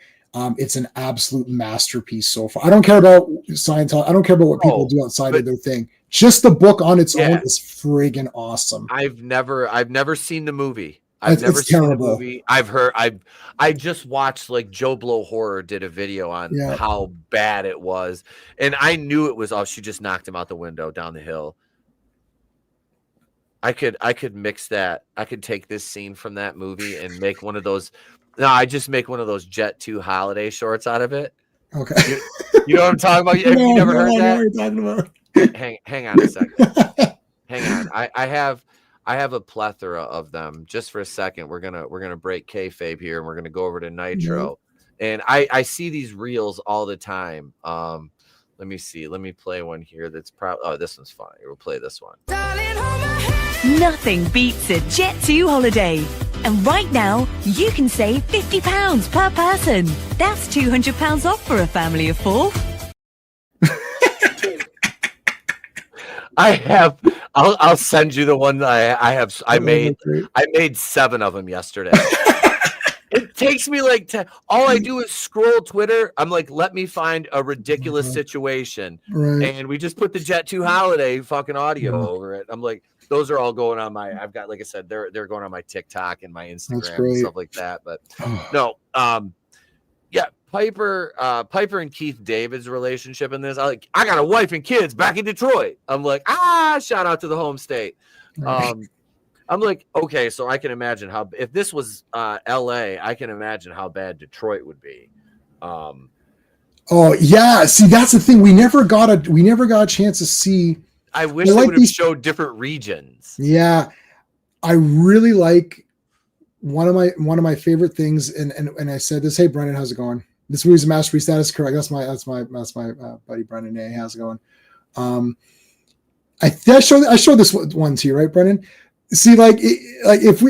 It's an absolute masterpiece so far. I don't care about Scientology. I don't care about what people do outside of their thing. Just the book on its own is friggin' awesome. I've never seen the movie. I've never seen the movie. I just watched, like, Joe Blow Horror did a video on how bad it was, and I knew it was. Oh, she just knocked him out the window down the hill. I could mix that. I could take this scene from that movie and make one of those. No, I just make one of those Jet 2 holiday shorts out of it. Okay. You know what I'm talking about? Have you never heard that? I know what you're talking about. Hang on a second. Hang on. I have a plethora of them. Just for a second, we're gonna break kayfabe here, and we're gonna go over to Nitro. And I see these reels all the time. Let me see. Let me play one here. That's probably. Oh, this one's fun. We'll play this one. Nothing beats a Jet 2 holiday. And right now, you can save £50 per person. That's £200 off for a family of 4. I'll send you the one that I have. I made 7 of them yesterday. It takes me like 10. All I do is scroll Twitter. I'm like, let me find a ridiculous situation. Right. And we just put the Jet 2 holiday fucking audio over it. I'm like, those are all going on I've got, like I said, they're going on my TikTok and my Instagram and stuff like that. But no, Piper and Keith David's relationship in this. I got a wife and kids back in Detroit. I'm like, shout out to the home state. I'm like, okay, so I can imagine if this was LA, I can imagine how bad Detroit would be. Oh yeah, see, that's the thing. We never got a chance to see. I wish they would have showed different regions. Yeah, I really like one of my favorite things, and I said this. Hey, Brendan, how's it going? This movie's a masterpiece. That is correct. That's my buddy Brendan. Hey, how's it going? I showed this one to you, right, Brendan? See, if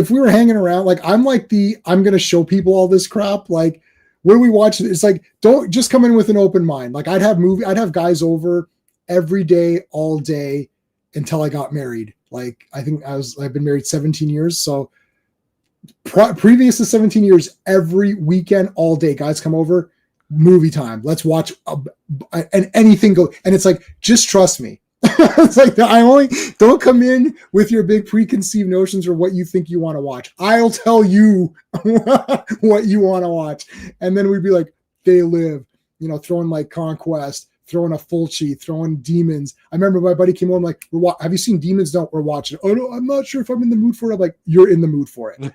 we were hanging around, like I'm gonna show people all this crap. Like, when we watch it, it's like, don't just come in with an open mind. Like I'd have guys over every day, all day until I got married. Like I think I've been married 17 years. So previous to 17 years, every weekend, all day, guys come over, movie time. Let's watch and anything go. And it's like, just trust me. It's like, don't come in with your big preconceived notions or what you think you want to watch. I'll tell you what you want to watch. And then we'd be like, They Live, throwing like Conquest, throwing a Fulci, throwing Demons. I remember my buddy came home like, have you seen Demons? No, we're watching it. Oh no, I'm not sure if I'm in the mood for it. I'm like, you're in the mood for it. And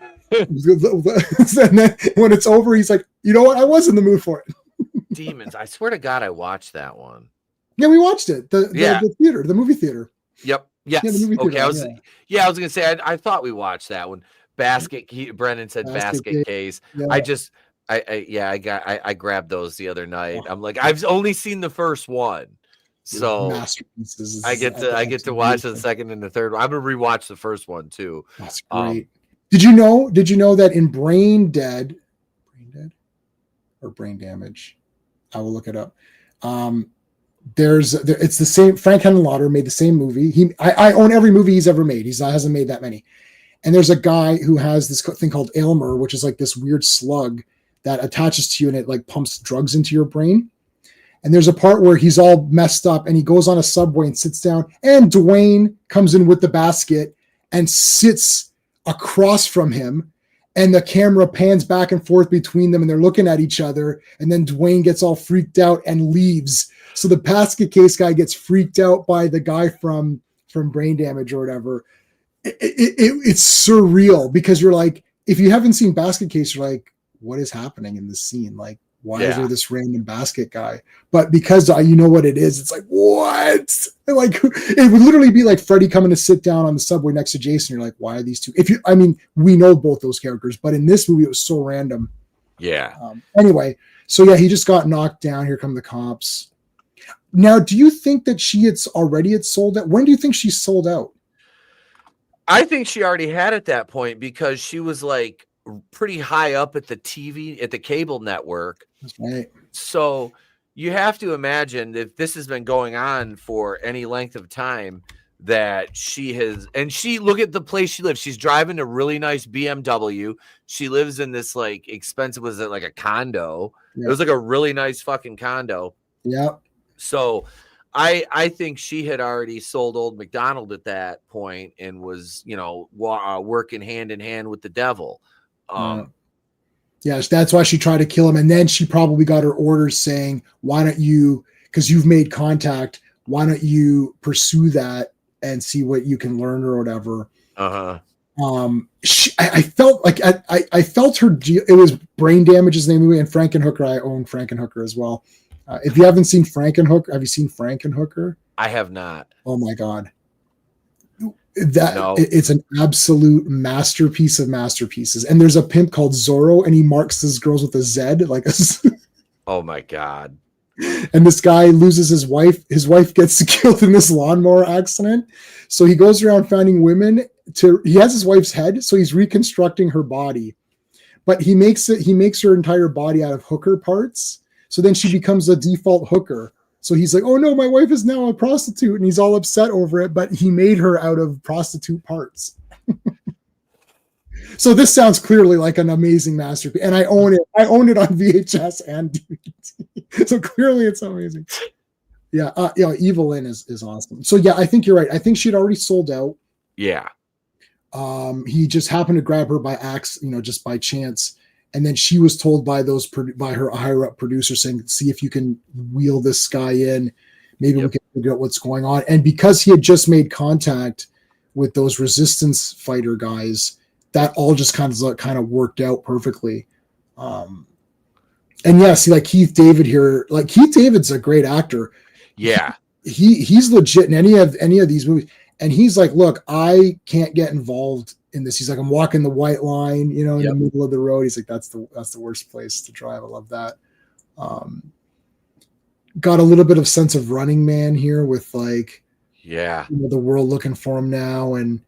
then when it's over, he's like, you know what? I was in the mood for it. Demons. I swear to God, I watched that one. Yeah, we watched it. The theater, the movie theater. Yep. Yes. Yeah, the movie theater, okay. I was gonna say I thought we watched that one. Brendan said basket case. Yeah. I grabbed those the other night. I'm like, I've only seen the first one. So masterpieces. I get to watch the second and the third one. I'm gonna rewatch the first one too. That's great. Did you know that in Brain Dead or Brain Damage? I will look it up. It's the same. Frank Henenlotter made the same movie. I own every movie he's ever made. He hasn't made that many. And there's a guy who has this thing called Aylmer, which is like this weird slug that attaches to you and it like pumps drugs into your brain. And there's a part where he's all messed up and he goes on a subway and sits down, and Dwayne comes in with the basket and sits across from him, and the camera pans back and forth between them and they're looking at each other, and then Dwayne gets all freaked out and leaves. So the basket case guy gets freaked out by the guy from Brain Damage or whatever. It's surreal because you're like, if you haven't seen Basket Case, you're like, what is happening in this scene? Like, why is there this random basket guy? But because you know what it is, it's like, what? And like, it would literally be like Freddy coming to sit down on the subway next to Jason. You're like, why are these two? We know both those characters, but in this movie, it was so random. Yeah. Anyway, so yeah, he just got knocked down. Here come the cops. Now, do you think that she had sold out? When do you think she sold out? I think she already had at that point because she was like pretty high up at the cable network. That's right. So you have to imagine if this has been going on for any length of time that she look at the place she lives. She's driving a really nice BMW. She lives in this like expensive, was it like a condo? Yep. It was like a really nice fucking condo. Yeah. So I think she had already sold Old McDonald at that point and was, working hand in hand with the devil. Yes, that's why she tried to kill him. And then she probably got her orders saying, why don't you, because you've made contact, why don't you pursue that and see what you can learn or whatever. I felt like I felt her. It was Brain Damage's name, and Frankenhooker. I own Frankenhooker as well. If you haven't seen Frankenhooker, have you seen Frankenhooker? I have not. Oh my God. It's an absolute masterpiece of masterpieces. And there's a pimp called Zorro, and he marks his girls with a Z, like a. Oh my God. And this guy loses his wife. His wife gets killed in this lawnmower accident. So he goes around finding women he has his wife's head. So he's reconstructing her body, but he makes her entire body out of hooker parts. So then she becomes a default hooker. So he's like, oh no, my wife is now a prostitute. And he's all upset over it, but he made her out of prostitute parts. So this sounds clearly like an amazing masterpiece. And I own it. I own it on VHS and DVD. So clearly it's amazing. Yeah. Evil Lynn is awesome. So yeah, I think you're right. I think she'd already sold out. Yeah. He just happened to grab her by just by chance. And then she was told by her higher up producer saying, see if you can wheel this guy in. Maybe we can figure out what's going on. And because he had just made contact with those resistance fighter guys, that all just kind of worked out perfectly. And yeah, see, like Keith David here, like Keith David's a great actor. Yeah. He's legit in any of these movies. And he's like, look, I can't get involved in this. He's like, I'm walking the white line, in the middle of the road. He's like, that's the worst place to drive. I love that. Got a little bit of sense of Running Man here with like, the world looking for him now. And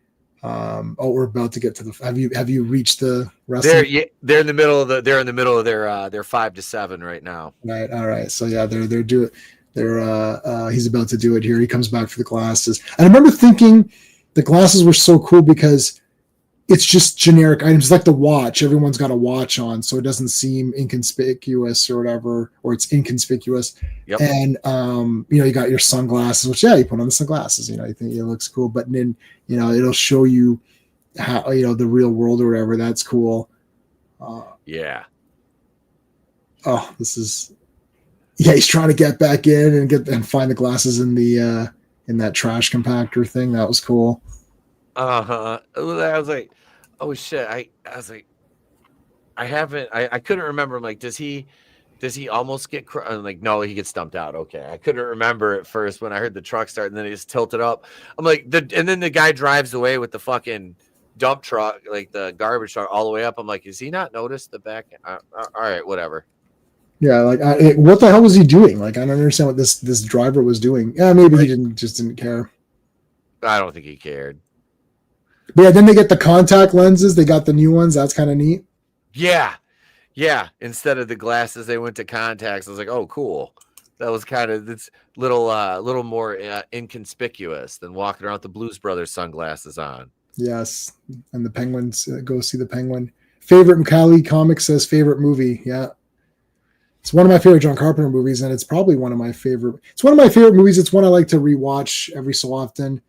we're about to get to the. Have you reached the wrestling? They're in the middle of their 5 to 7 right now. Right. All right. So yeah, they're doing. He's about to do it here. He comes back for the glasses. And I remember thinking the glasses were so cool because it's just generic items like the watch. Everyone's got a watch on, so it doesn't seem inconspicuous or whatever, or it's inconspicuous. Yep. And you got your sunglasses, which you put on the sunglasses. You think it looks cool, but then it'll show you how the real world or whatever. That's cool. Yeah. Oh, this is. Yeah, he's trying to get back in and find the glasses in the in that trash compactor thing. That was cool. I was like, oh shit. I was like, I couldn't remember. I'm like, does he almost get? I'm like, no, he gets stumped out. Okay, I couldn't remember at first when I heard the truck start, and then he just tilted up. I'm like, and then the guy drives away with the fucking dump truck, like the garbage truck, all the way up. I'm like, has he not noticed the back? All right, whatever. Yeah, like what the hell was he doing? Like I don't understand what this driver was doing. Yeah, maybe he didn't care. I don't think he cared. But yeah, then they get the contact lenses. They got the new ones. That's kind of neat. Yeah. Instead of the glasses, they went to contacts. I was like, oh, cool. That was kind of this little more inconspicuous than walking around with the Blues Brothers sunglasses on. Yes, and the Penguins go see the Penguin. Favorite Macali comic says favorite movie. Yeah, it's one of my favorite John Carpenter movies, and it's probably one of my favorite. It's one of my favorite movies. It's one I like to rewatch every so often,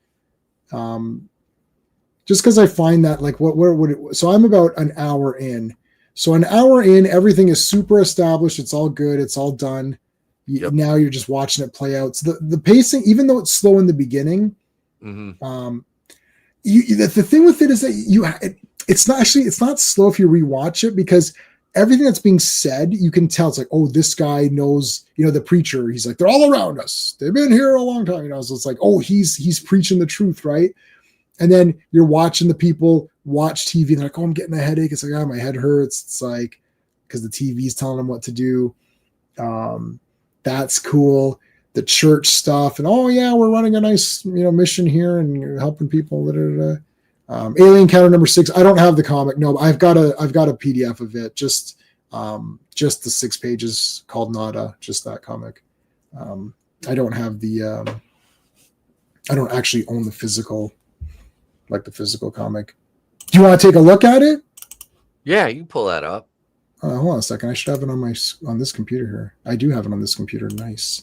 just because I find that like where would it? So I'm about an hour in. So an hour in, everything is super established. It's all good. It's all done. Yep. Now you're just watching it play out. So the pacing, even though it's slow in the beginning, the thing with it is that it's not slow if you rewatch it, because everything that's being said, you can tell. It's like, oh, this guy knows, the preacher. He's like, they're all around us. They've been here a long time. So it's like, oh, he's preaching the truth, right? And then you're watching the people watch TV. And they're like, oh, I'm getting a headache. It's like, oh, my head hurts. It's like, because the TV's telling them what to do. That's cool. The church stuff. And, oh, yeah, we're running a nice, mission here and helping people. Alien Encounter number 6. I don't have the comic. No, but I've got a PDF of it. Just the 6 pages called Nada. Just that comic. I don't have I don't actually own the physical comic. Do you want to take a look at it? Yeah, you can pull that up. Hold on a second. I should have it on this computer here. I do have it on this computer. Nice.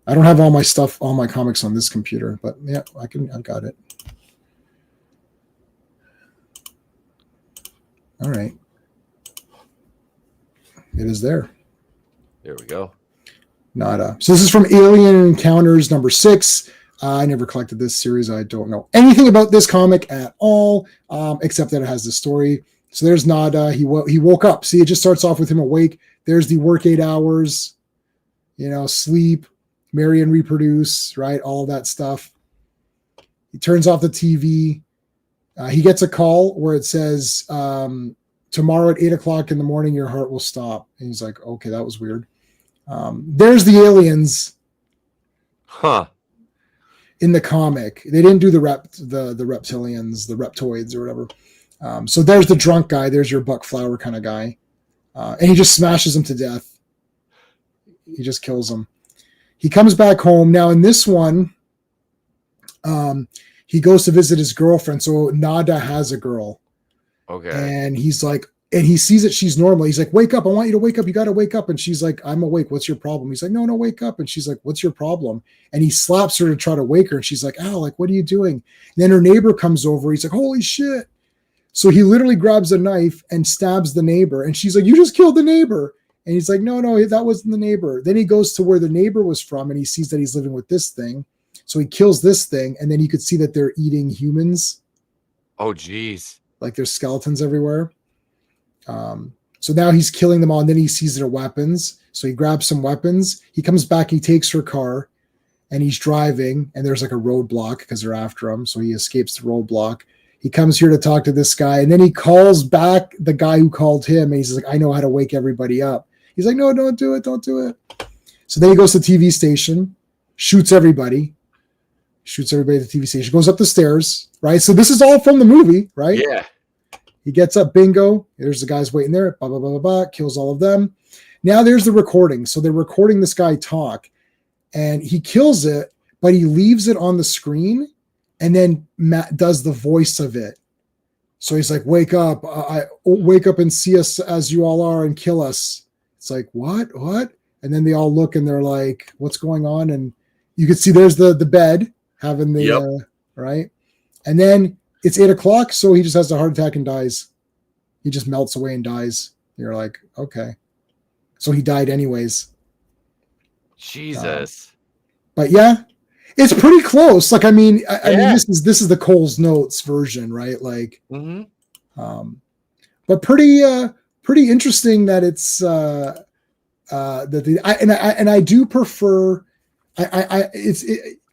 I don't have all my comics on this computer, but yeah, I've got it. All right. It is there. There we go. Nada. So this is from Alien Encounters number 6. I never collected this series. I don't know anything about this comic at all, except that it has the story. So there's Nada. He woke up. See, it just starts off with him awake. There's the work 8 hours, sleep, marry and reproduce, right? All that stuff. He turns off the TV. He gets a call where it says, tomorrow at 8:00 in the morning, your heart will stop. And he's like, okay, that was weird. There's the aliens. Huh. In the comic, they didn't do the reptilians, the reptoids or whatever. So there's the drunk guy. There's your Buck Flower kind of guy. And he just smashes him to death. He just kills him. He comes back home. Now in this one, he goes to visit his girlfriend. So Nada has a girl. Okay. And he's like, and he sees that she's normal. He's like, wake up. I want you to wake up. You got to wake up. And she's like, I'm awake. What's your problem? He's like, no, wake up. And she's like, what's your problem? And he slaps her to try to wake her. And she's like, ow, like, what are you doing? And then her neighbor comes over. He's like, holy shit. So he literally grabs a knife and stabs the neighbor. And she's like, you just killed the neighbor. And he's like, no, that wasn't the neighbor. Then he goes to where the neighbor was from and he sees that he's living with this thing. So he kills this thing. And then you could see that they're eating humans. Oh, geez. Like there's skeletons everywhere. So now he's killing them all, and then he sees their weapons. So he grabs some weapons. He comes back, he takes her car, and he's driving, and there's like a roadblock because they're after him. So he escapes the roadblock. He comes here to talk to this guy, and then he calls back the guy who called him, and he's like, I know how to wake everybody up. He's like, no, don't do it. So then he goes to the TV station, shoots everybody at the TV station, goes up the stairs, right? So this is all from the movie, right? Yeah. He gets up, bingo. There's the guys waiting there, blah, blah, blah, blah, blah, kills all of them. Now there's the recording. So they're recording this guy talk, and he kills it, but he leaves it on the screen, and then Matt does the voice of it. So he's like, wake up. Wake up and see us as you all are and kill us. It's like, what? And then they all look, and they're like, what's going on? And you can see there's the bed having the, right? And then it's 8:00, so he just has a heart attack and dies. He just melts away and dies. You're like, okay. So he died anyways. Jesus. But yeah, it's pretty close. Like, I mean, this is the Cole's Notes version, right? Like, but pretty interesting that it's I do prefer.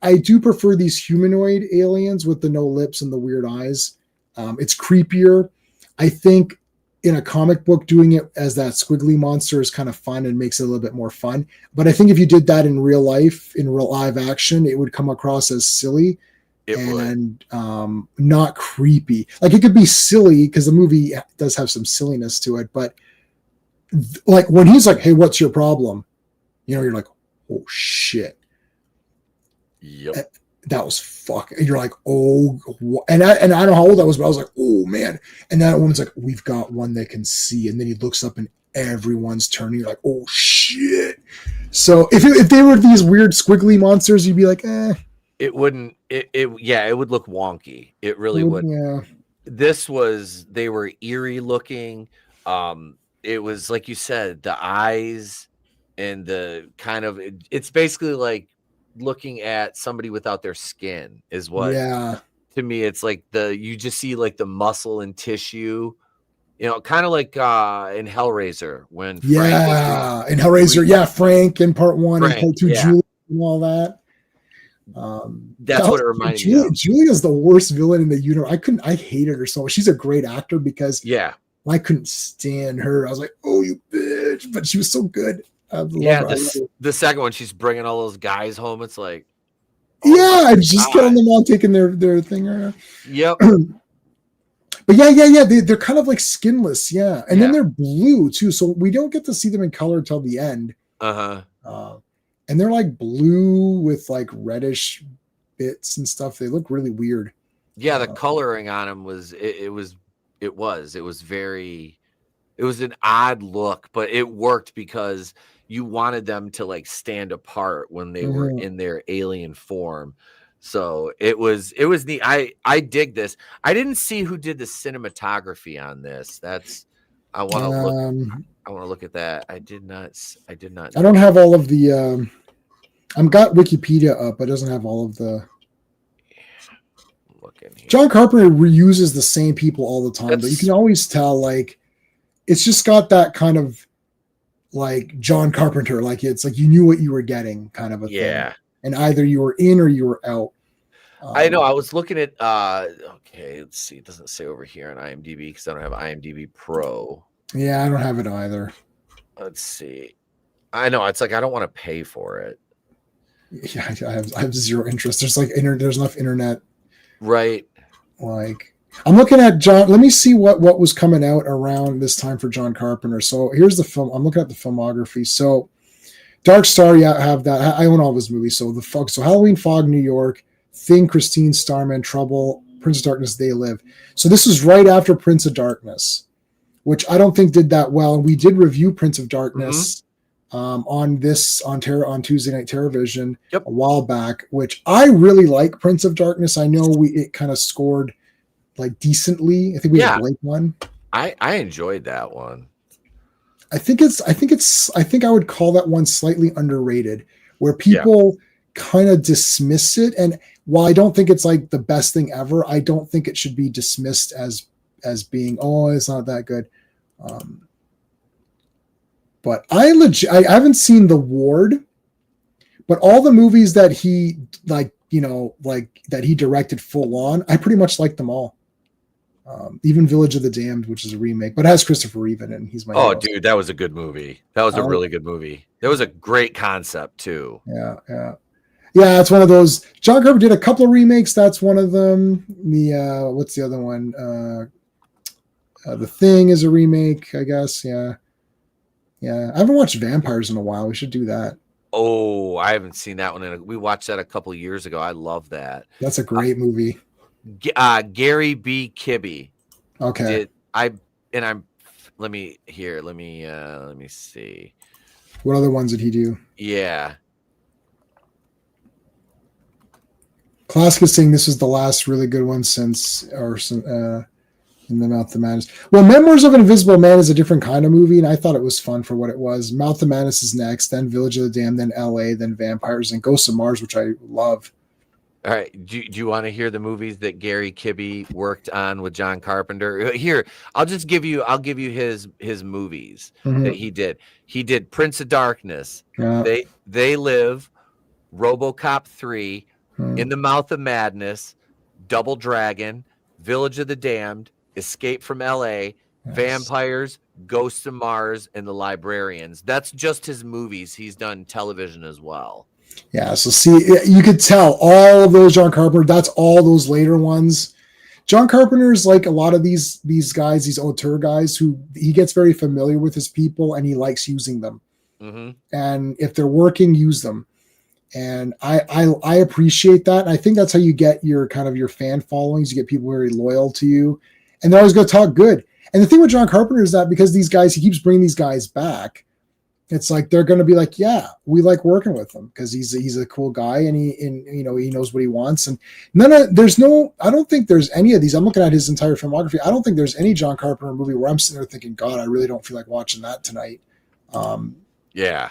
I do prefer these humanoid aliens with the no lips and the weird eyes. It's creepier. I think in a comic book, doing it as that squiggly monster is kind of fun and makes it a little bit more fun. But I think if you did that in real life, in real live action, it would come across as silly and not creepy. Like it could be silly because the movie does have some silliness to it, but like when he's like, "Hey, what's your problem?" You know, you're like, "Oh shit." Yep. That was fucking. You're like, "Oh," and I don't know how old I was, but I was like, "Oh man!" And that woman's like, "We've got one that can see," and then he looks up and everyone's turning. You're like, "Oh shit!" So if they were these weird squiggly monsters, you'd be like, "Eh." It wouldn't. It would look wonky. It really would. Yeah. They were eerie looking. It was like you said, the eyes and the kind of. It's basically like looking at somebody without their skin is what. Yeah. To me, it's like you just see like the muscle and tissue. You know, kind of like in Hellraiser when Frank in Hellraiser, Frank in part 1 and part 2, Julia and all that. That's what it reminded me of. Julia's the worst villain in the universe. I hated her so much. She's a great actor because I couldn't stand her. I was like, "Oh, you bitch!" But she was so good. The second one, she's bringing all those guys home. It's like, and she's killing them all, taking their thing around. Yep. But they're kind of like skinless, and then they're blue too, so we don't get to see them in color till the end. And they're like blue with like reddish bits and stuff. They look really weird. Yeah, the coloring on them was an odd look, but it worked because you wanted them to like stand apart when they were in their alien form. So it was neat. I dig this. I didn't see who did the cinematography on this. I want to look at that. I did not. I don't have all of the I've got Wikipedia up, but it doesn't have all of the. Look in here. John Carpenter reuses the same people all the time, but you can always tell like it's just got that kind of like John Carpenter, like it's like you knew what you were getting kind of a thing. And either you were in or you were out. I know. I was looking at okay, let's see. It doesn't say over here on IMDb because I don't have IMDb Pro. Yeah, I don't have it either. Let's see. I know. It's like I don't want to pay for it. Yeah, I have zero interest. There's like there's enough internet. Right. Like I'm looking at John. Let me see what was coming out around this time for John Carpenter. So here's the film. I'm looking at the filmography. So Dark Star, I have that. I own all of his movies. So so Halloween, Fog, New York, Thing, Christine, Starman, Trouble, Prince of Darkness, They Live. So this is right after Prince of Darkness, which I don't think did that well. We did review Prince of Darkness on Tuesday Night Terrorvision a while back, which I really like Prince of Darkness. I know it kind of scored like decently. I think we had a blank one. I enjoyed that one. I think I would call that one slightly underrated, where people kind of dismiss it. And while I don't think it's like the best thing ever, I don't think it should be dismissed as being, it's not that good. But I haven't seen The Ward, but all the movies that he that he directed full on, I pretty much like them all. Even Village of the Damned, which is a remake, but it has Christopher Reeve in it. And he's my hero. Dude, that was a good movie. That was a really good movie. That was a great concept too. Yeah. It's one of those. John Carpenter did a couple of remakes. That's one of them. What's the other one? The Thing is a remake, I guess. Yeah. I haven't watched Vampires in a while. We should do that. Oh, I haven't seen that one. We watched that a couple of years ago. I love that. That's a great movie. Gary B. Kibbe. Okay. Let me see. What other ones did he do? Yeah. Classic is saying this is the last really good one since in the Mouth of Madness. Well, Memoirs of an Invisible Man is a different kind of movie, and I thought it was fun for what it was. Mouth of Madness is next, then Village of the Damned, then L.A., then Vampires, and Ghosts of Mars, which I love. All right. Do you want to hear the movies that Gary Kibbe worked on with John Carpenter? Here, I'll give you his movies that he did. He did Prince of Darkness. They Live, RoboCop 3, In the Mouth of Madness, Double Dragon, Village of the Damned, Escape from LA, Vampires, Ghosts of Mars, and The Librarians. That's just his movies. He's done television as well. Yeah, so see, you could tell all of those John Carpenter, that's all those later ones. John Carpenter's like a lot of these guys, these auteur guys, who he gets very familiar with his people and he likes using them. Mm-hmm. And if they're working, use them. And I appreciate that. And I think that's how you get your kind of your fan followings. You get people very loyal to you, and they're always going to talk good. And the thing with John Carpenter is that because these guys, he keeps bringing these guys back, it's like they're going to be like, yeah, we like working with him because he's a cool guy and he knows what he wants. And I don't think there's any of these. I'm looking at his entire filmography. I don't think there's any John Carpenter movie where I'm sitting there thinking, God, I really don't feel like watching that tonight. Yeah.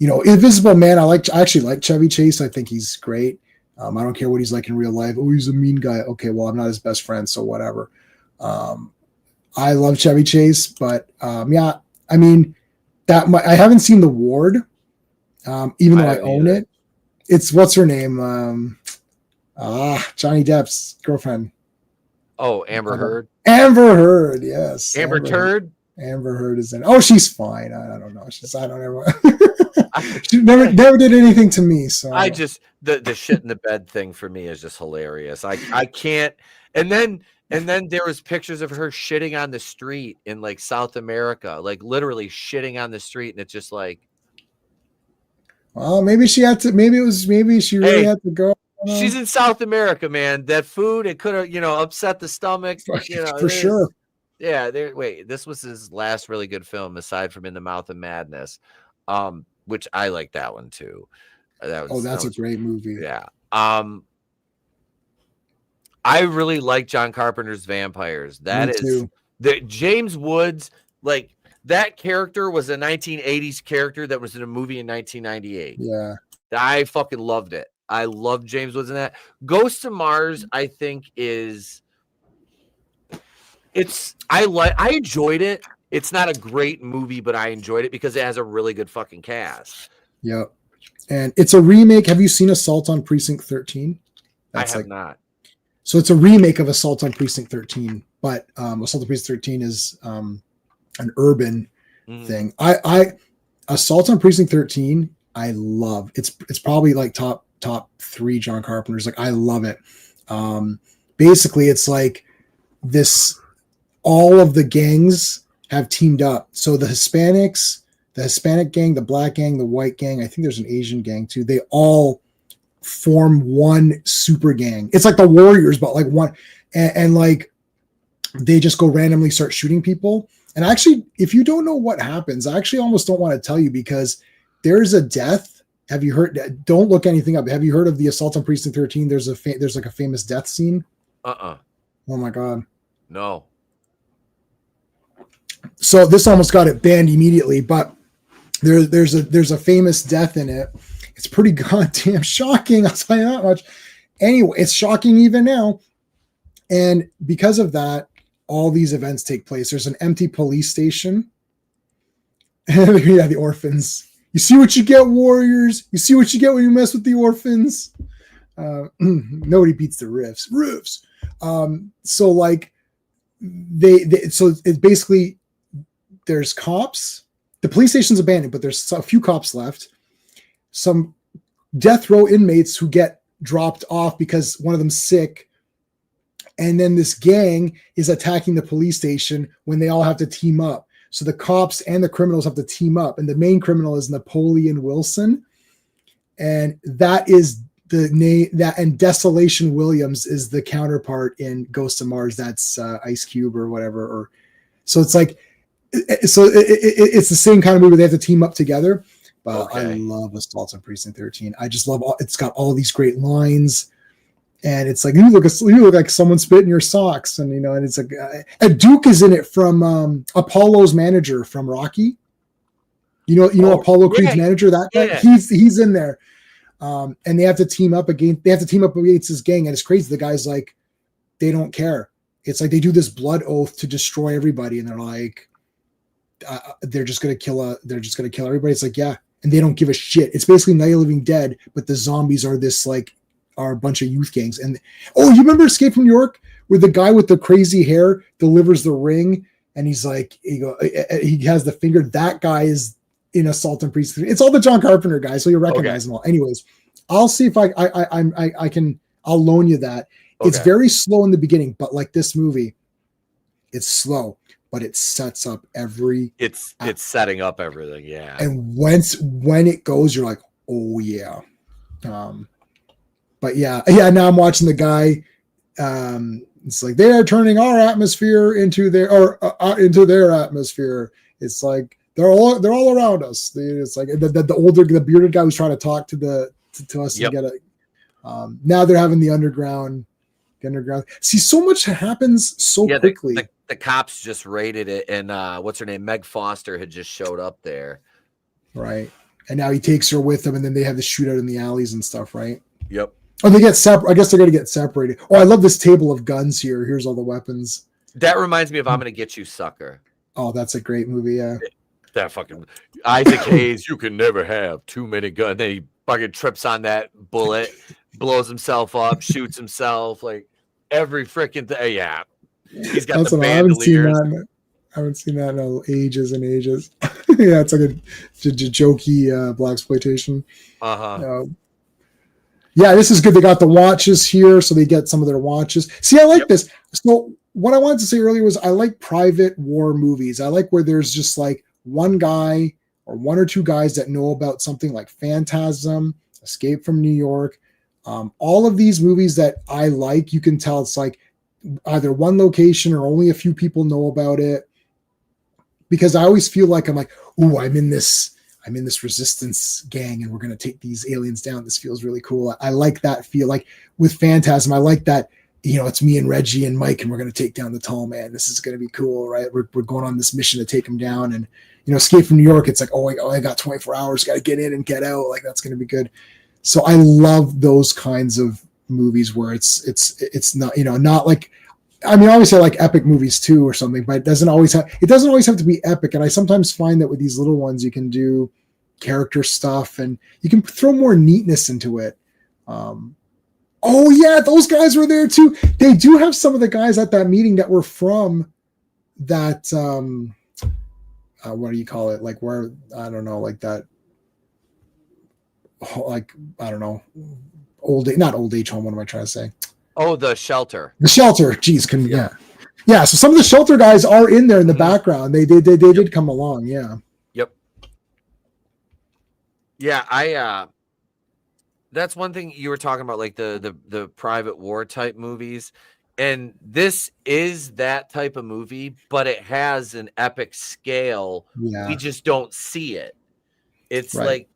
Invisible Man, I actually like Chevy Chase. I think he's great. I don't care what he's like in real life. Oh, he's a mean guy. Okay, well, I'm not his best friend, so whatever. I love Chevy Chase, but yeah, I mean, I haven't seen The Ward, even though I own it. It's what's her name? Johnny Depp's girlfriend. Oh, Amber Heard. Amber Heard, yes. Amber Turd. Amber Heard is in. Oh, she's fine. I don't know. I don't ever. She never did anything to me. So I just the shit in the bed thing for me is just hilarious. I can't. And then there was pictures of her shitting on the street in like South America, like literally shitting on the street, and it's just like, well, maybe she had to. Maybe she really had to go. She's in South America, man. That food, it could have, upset the stomach. For sure. Yeah. This was his last really good film, aside from In the Mouth of Madness, which I like that one too. That's a great movie. Yeah. I really like John Carpenter's Vampires. That is the James Woods, like that character was a 1980s character that was in a movie in 1998. Yeah. I fucking loved it. I love James Woods in that. Ghosts of Mars, I think I enjoyed it. It's not a great movie, but I enjoyed it because it has a really good fucking cast. Yep. And it's a remake. Have you seen Assault on Precinct 13? I have not. So it's a remake of Assault on Precinct 13, but Assault on Precinct 13 is an urban thing. Assault on Precinct 13, I love. It's probably like top 3 John Carpenter's. Like I love it. Basically, it's like this. All of the gangs have teamed up. So the Hispanic gang, the black gang, the white gang. I think there's an Asian gang too. They all form one super gang. It's like the Warriors, but like one, and like they just go randomly start shooting people. And actually, if you don't know what happens, I actually almost don't want to tell you because there's a death. Have you heard? Don't look anything up. Have you heard of the Assault on Precinct 13? There's like a famous death scene. Oh my God. No. So this almost got it banned immediately, but there's a famous death in it. It's pretty goddamn shocking. I'll tell you that much. Anyway, it's shocking even now. And because of that, all these events take place. There's an empty police station. Yeah, the orphans. You see what you get, Warriors. You see what you get when you mess with the orphans. Nobody beats the riffs. So like so it's basically there's cops. The police station's abandoned, but there's a few cops left. Some death row inmates who get dropped off because one of them's sick. And then this gang is attacking the police station when they all have to team up. So the cops and the criminals have to team up. And the main criminal is Napoleon Wilson. And that is the name and Desolation Williams is the counterpart in Ghosts of Mars. That's Ice Cube or whatever. So it's like, it's the same kind of movie where they have to team up together. But okay. I love Assault on Precinct 13. I just love it's got all these great lines. And it's like, you look like someone spit in your socks. And, and it's like, and Duke is in it from Apollo's manager from Rocky. Apollo Creed's manager, that guy, he's in there. And they have to team up against this gang. And it's crazy. The guy's like, they don't care. It's like they do this blood oath to destroy everybody. And they're like, they're just going to kill everybody. It's like, yeah. And they don't give a shit. It's basically Night of the Living Dead, but the zombies are are a bunch of youth gangs. And you remember Escape from New York, where the guy with the crazy hair delivers the ring and he's like, he has the finger. That guy is in Assault and Precinct. It's all the John Carpenter guys, so you recognize them all. Anyways, I'll see if I can. I'll loan you that. Okay. It's very slow in the beginning, but like this movie, it's slow, but it sets up it's setting up everything. Yeah. And when it goes, you're like, oh yeah. But yeah. Now I'm watching the guy. It's like they are turning our atmosphere into their atmosphere. It's like they're all around us. It's like the bearded guy who's trying to talk to us to get it. Now they're having the underground. See, so much happens so quickly. The cops just raided it, and what's her name? Meg Foster had just showed up there. Right. And now he takes her with him, and then they have the shootout in the alleys and stuff, right? Yep. Oh, they get separate. I guess they're going to get separated. Oh, I love this table of guns here. Here's all the weapons. That reminds me of I'm Gonna Get You, Sucker. Oh, that's a great movie, yeah. That fucking Isaac Hayes, you can never have too many guns. Then he fucking trips on that bullet, blows himself up, shoots himself, like every freaking thing. Yeah. He's got the bandoliers. I haven't seen that in ages and ages. Yeah, it's like a jokey blaxploitation. Yeah, this is good. They got the watches here, so they get some of their watches. See, I like this. So what I wanted to say earlier was I like private war movies. I like where there's just like one guy or one or two guys that know about something like Phantasm, Escape from New York. All of these movies that I like, you can tell it's like either one location or only a few people know about it. Because I always feel like I'm like, ooh, I'm in this resistance gang and we're going to take these aliens down. This feels really cool. I like that feel. Like with Phantasm, I like that, it's me and Reggie and Mike and we're going to take down the tall man. This is going to be cool, right? We're going on this mission to take him down. And, Escape from New York, it's like, I got 24 hours, got to get in and get out. Like that's going to be good. So I love those kinds of movies where it's not, not like, obviously I like epic movies too or something, but it doesn't always have to be epic. And I sometimes find that with these little ones, you can do character stuff and you can throw more neatness into it. Oh yeah, those guys were there too. They do have some of the guys at that meeting that were from that, what do you call it? Like where, I don't know, like that, like, I don't know, not old age home. What am I trying to say? Oh, the shelter. The shelter. Jeez, yeah. So some of the shelter guys are in there in the background. They did come along. Yeah. Yep. Yeah, that's one thing you were talking about, like the private war type movies, and this is that type of movie, but it has an epic scale. Yeah. We just don't see it. It's right. Like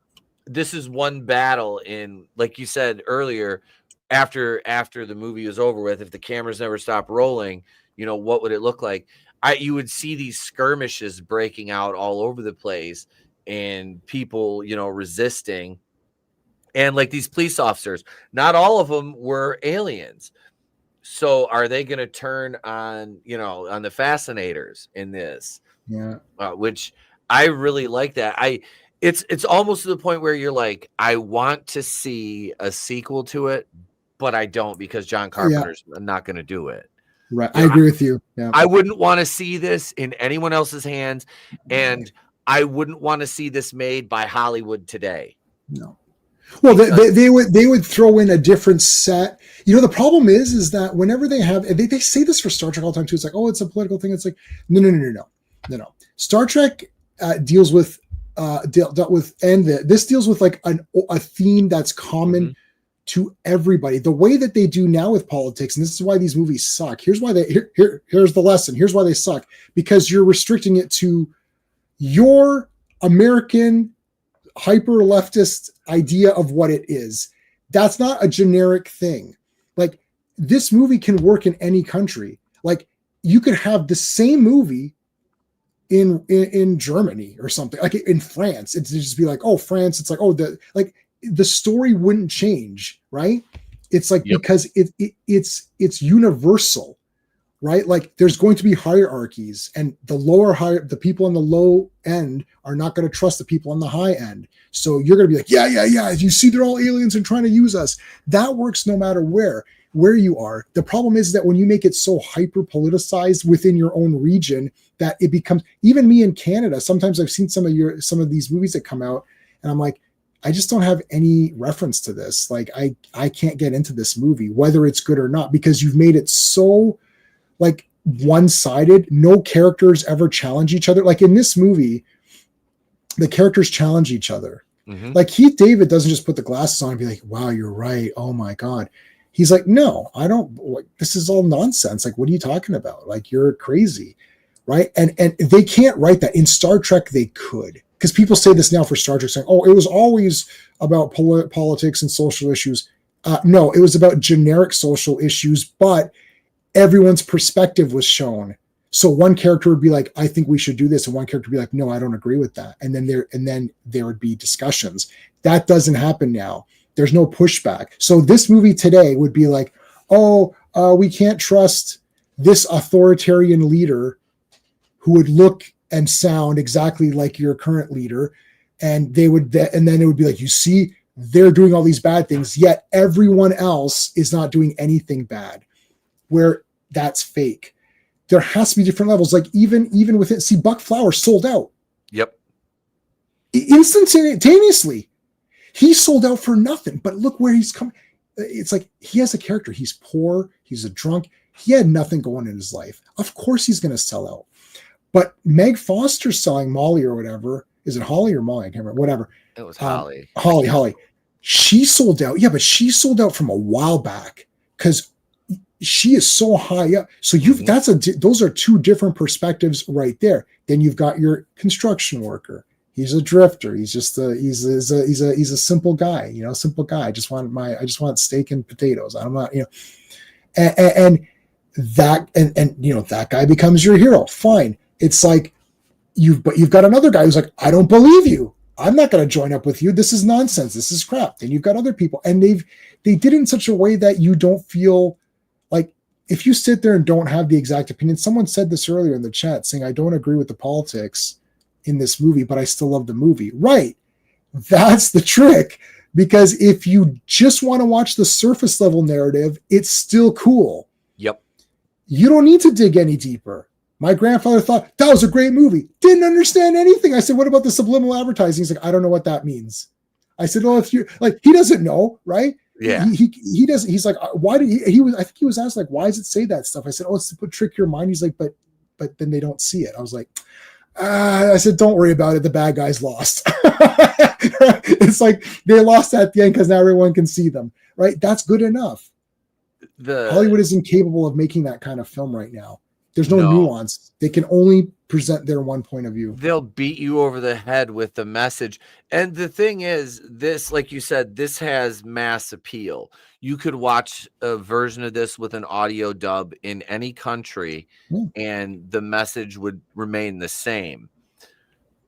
this is one battle in, like you said earlier. After the movie is over with, if the cameras never stop rolling, what would it look like? You would see these skirmishes breaking out all over the place and people, resisting. And like these police officers, not all of them were aliens. So are they going to turn on, on the fascinators in this? Yeah. Which I really like that. It's almost to the point where you're like, I want to see a sequel to it, but I don't, because John Carpenter's not going to do it. Right. I agree with you. Yeah. I wouldn't want to see this in anyone else's hands. And I wouldn't want to see this made by Hollywood today. No. Well, they would throw in a different set. The problem is that whenever they have, they say this for Star Trek all the time too. It's like, oh, it's a political thing. It's like, no. Star Trek deals with, dealt with, and this deals with like a theme that's common to everybody. The way that they do now with politics, and this is why these movies suck. Here's why here's the lesson. Here's why they suck. Because you're restricting it to your American hyper leftist idea of what it is. That's not a generic thing. Like this movie can work in any country. Like you could have the same movie in Germany or something, like in France. It's just be like, oh, France. It's like, oh, the story wouldn't change, right? It's like, because it's universal, right? Like there's going to be hierarchies, and the people on the low end are not going to trust the people on the high end. So you're going to be like, yeah. You see, they're all aliens and trying to use us. That works no matter where. where you are. The problem is that when you make it so hyper politicized within your own region, that it becomes, even me in Canada, sometimes I've seen some of these movies that come out and I'm like, I just don't have any reference to this. Like I can't get into this movie, whether it's good or not, because you've made it so like one-sided. No characters ever challenge each other. Like in this movie, the characters challenge each other. Mm-hmm. Like Keith David doesn't just put the glasses on and be like, wow, you're right. Oh my God. He's like, no, I don't, like, this is all nonsense. Like, what are you talking about? Like, you're crazy. Right. And they can't write that. In Star Trek, they could. Because people say this now for Star Trek, saying, oh, it was always about politics and social issues. No, it was about generic social issues, but everyone's perspective was shown. So one character would be like, I think we should do this. And one character would be like, no, I don't agree with that. And then there would be discussions. That doesn't happen now. There's no pushback. So this movie today would be like, oh, we can't trust this authoritarian leader who would look and sound exactly like your current leader. And then it would be like, you see, they're doing all these bad things, yet everyone else is not doing anything bad, where that's fake. There has to be different levels. Like even with it, see, Buck Flowers sold out. Yep. Instantaneously. He sold out for nothing, but look where he's coming. It's like, he has a character. He's poor. He's a drunk. He had nothing going in his life. Of course he's going to sell out. But Meg Foster selling Molly or whatever. Is it Holly or Molly? I can't remember. Whatever. It was Holly. Holly. She sold out. Yeah, but she sold out from a while back because she is so high up. So those are two different perspectives right there. Then you've got your construction worker. He's a drifter. He's just he's a simple guy, simple guy. I just want steak and potatoes. I'm not, and that guy becomes your hero. Fine. It's like you've got another guy who's like, I don't believe you. I'm not going to join up with you. This is nonsense. This is crap. Then you've got other people, and they did it in such a way that you don't feel like, if you sit there and don't have the exact opinion. Someone said this earlier in the chat saying, I don't agree with the politics in this movie, but I still love the movie. Right. That's the trick, because if you just want to watch the surface level narrative, it's still cool. Yep. You don't need to dig any deeper. My grandfather thought that was a great movie. Didn't understand anything. I said, what about the subliminal advertising? He's like, I don't know what that means. I said, oh, if you like, he doesn't know. Right. Yeah. He doesn't. He's like, why did he was, I think he was asked, like, why does it say that stuff? I said, oh, it's to trick your mind. He's like, but then they don't see it. I was like, I said, don't worry about it. The bad guys lost. It's like they lost at the end because now everyone can see them. Right. That's good enough. Hollywood is incapable of making that kind of film right now. There's no nuance. They can only present their one point of view. They'll beat you over the head with the message. And the thing is, this, like you said, this has mass appeal. You could watch a version of this with an audio dub in any country, and the message would remain the same.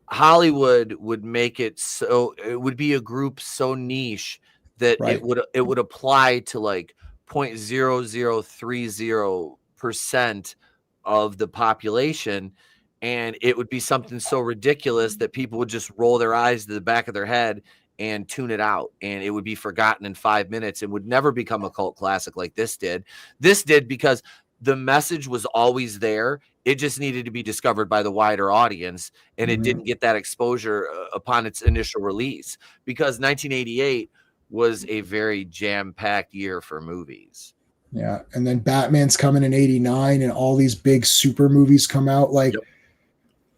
Hollywood would make it so it would be a group so niche that it would apply to like 0.0030% of the population, and it would be something so ridiculous that people would just roll their eyes to the back of their head and tune it out, and it would be forgotten in 5 minutes and would never become a cult classic like this did. This did because the message was always there. It just needed to be discovered by the wider audience, and it didn't get that exposure upon its initial release, because 1988 was a very jam-packed year for movies. Yeah, and then Batman's coming in 89, and all these big super movies come out. Like,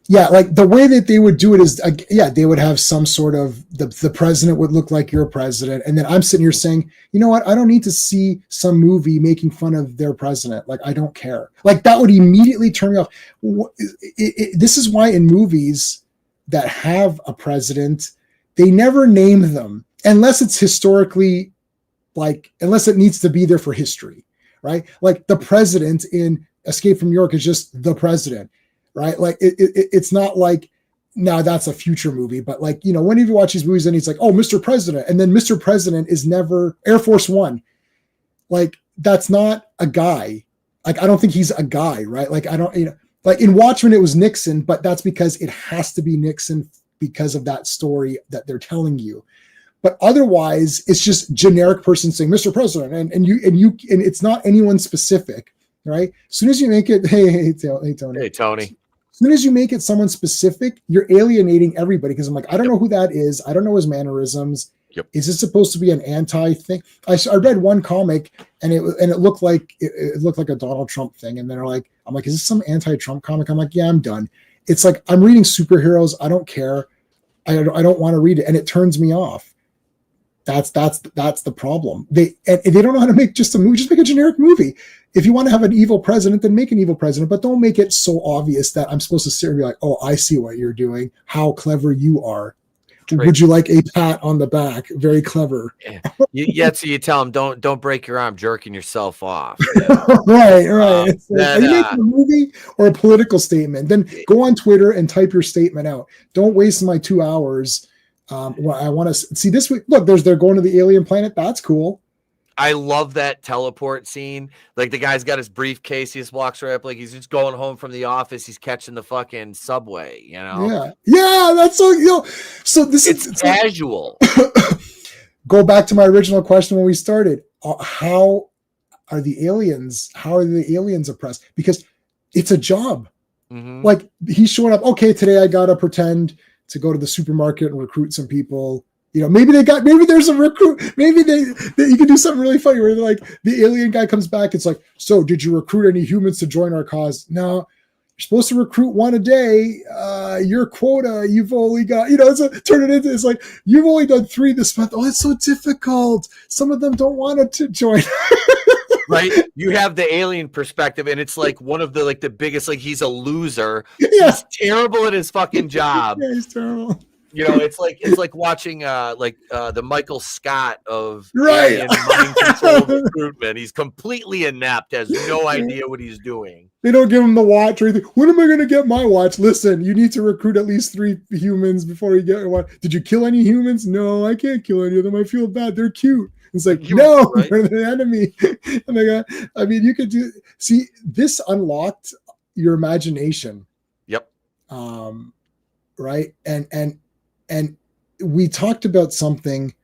like the way that they would do it is, they would have some sort of the president would look like your president, and then I'm sitting here saying, you know what? I don't need to see some movie making fun of their president. Like, I don't care. Like, that would immediately turn me off. This is why in movies that have a president, they never name them unless it's historically. Like, unless it needs to be there for history, right? Like the president in Escape from New York is just the president, right? Like it's not like, now that's a future movie, but like, when you watch these movies and he's like, oh, Mr. President. And then Mr. President is never Air Force One. Like, that's not a guy. Like, I don't think he's a guy, right? Like, I don't, like in Watchmen, it was Nixon, but that's because it has to be Nixon because of that story that they're telling you. But otherwise, it's just generic person saying, "Mr. President," and it's not anyone specific, right? As soon as you make it, hey Tony. Hey Tony. As soon as you make it someone specific, you're alienating everybody because I'm like, I don't know who that is. I don't know his mannerisms. Yep. Is this supposed to be an anti thing? I read one comic and it looked like it looked like a Donald Trump thing, and then I'm like, is this some anti-Trump comic? I'm like, yeah, I'm done. It's like I'm reading superheroes. I don't care. I don't want to read it, and it turns me off. That's the problem. They don't know how to make just a movie. Just make a generic movie. If you want to have an evil president, then make an evil president, but don't make it so obvious that I'm supposed to sit and be like, oh, I see what you're doing. How clever you are. Right. Would you like a pat on the back? Very clever. Yeah. So you tell them, don't break your arm jerking yourself off. Right. Are you making a movie or a political statement? Then go on Twitter and type your statement out. Don't waste my 2 hours. I want to see this week. Look, they're going to the alien planet. That's cool. I love that teleport scene. Like the guy's got his briefcase. He just walks right up like he's just going home from the office. He's catching the fucking subway, you know? Yeah. That's so, so this it's casual. Go back to my original question when we started. How are the aliens oppressed? Because it's a job. Mm-hmm. Like he's showing up. Okay, today I got to pretend to go to the supermarket and recruit some people. Maybe there's a recruit. Maybe you can do something really funny where they're like, the alien guy comes back. It's like, so did you recruit any humans to join our cause? No, you're supposed to recruit one a day. Your quota, you've only got, it's like, you've only done 3 this month. Oh, it's so difficult. Some of them don't want to join. Right. You have the alien perspective, and it's like one of the biggest, like he's a loser. Yeah. He's terrible at his fucking job. Yeah, he's terrible. It's like watching the Michael Scott of right mind control recruitment. He's completely inept, has no idea what he's doing. They don't give him the watch or anything. When am I going to get my watch? Listen, you need to recruit at least 3 humans before you get a watch. Did you kill any humans? No, I can't kill any of them. I feel bad. They're cute. It's like, no, right? They're the enemy. And you could see this unlocked your imagination. Yep. Right. And we talked about something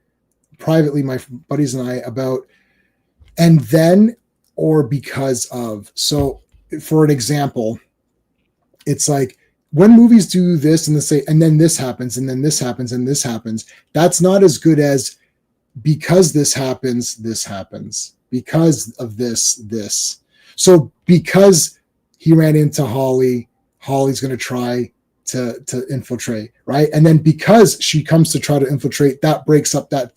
privately, my buddies and I, about, and then, or because of. So for an example, it's like when movies do this and they say, and then this happens, and then this happens, and this happens, that's not as good as because this happens, because of this. So because he ran into Holly's going to try to infiltrate, right? And then because she comes to try to infiltrate, that breaks up that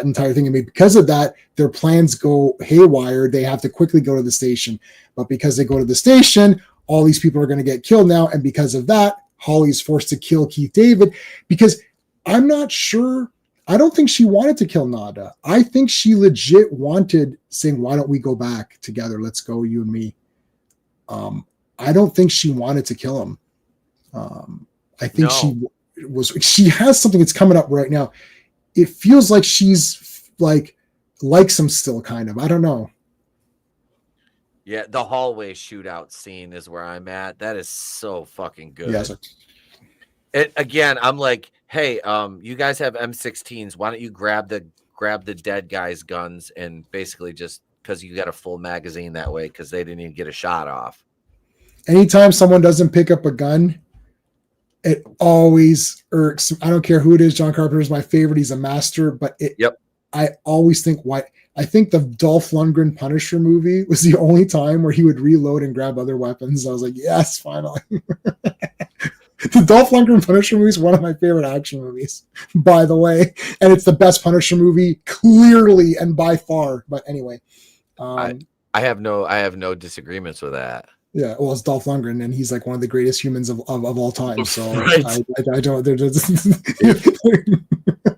entire thing. I mean, because of that, their plans go haywire. They have to quickly go to the station. But because they go to the station, all these people are going to get killed now. And because of that, Holly's forced to kill Keith David, because I'm not sure. I don't think she wanted to kill Nada. I think she legit wanted saying, why don't we go back together? Let's go, you and me. I don't think she wanted to kill him. I think she has something that's coming up right now. It feels like she's likes him still, kind of. I don't know. Yeah, the hallway shootout scene is where I'm at. That is so fucking good. Yeah, again, I'm like, hey, you guys have M16s. Why don't you grab the dead guy's guns and basically just because you got a full magazine that way because they didn't even get a shot off. Anytime someone doesn't pick up a gun, it always irks. I don't care who it is. John Carpenter is my favorite. He's a master, but I always think I think the Dolph Lundgren Punisher movie was the only time where he would reload and grab other weapons. I was like, yes, finally. The Dolph Lundgren Punisher movie is one of my favorite action movies, by the way. And it's the best Punisher movie, clearly and by far. But anyway. I have no disagreements with that. Yeah, well, it's Dolph Lundgren, and he's like one of the greatest humans of all time. So right. I don't. They're just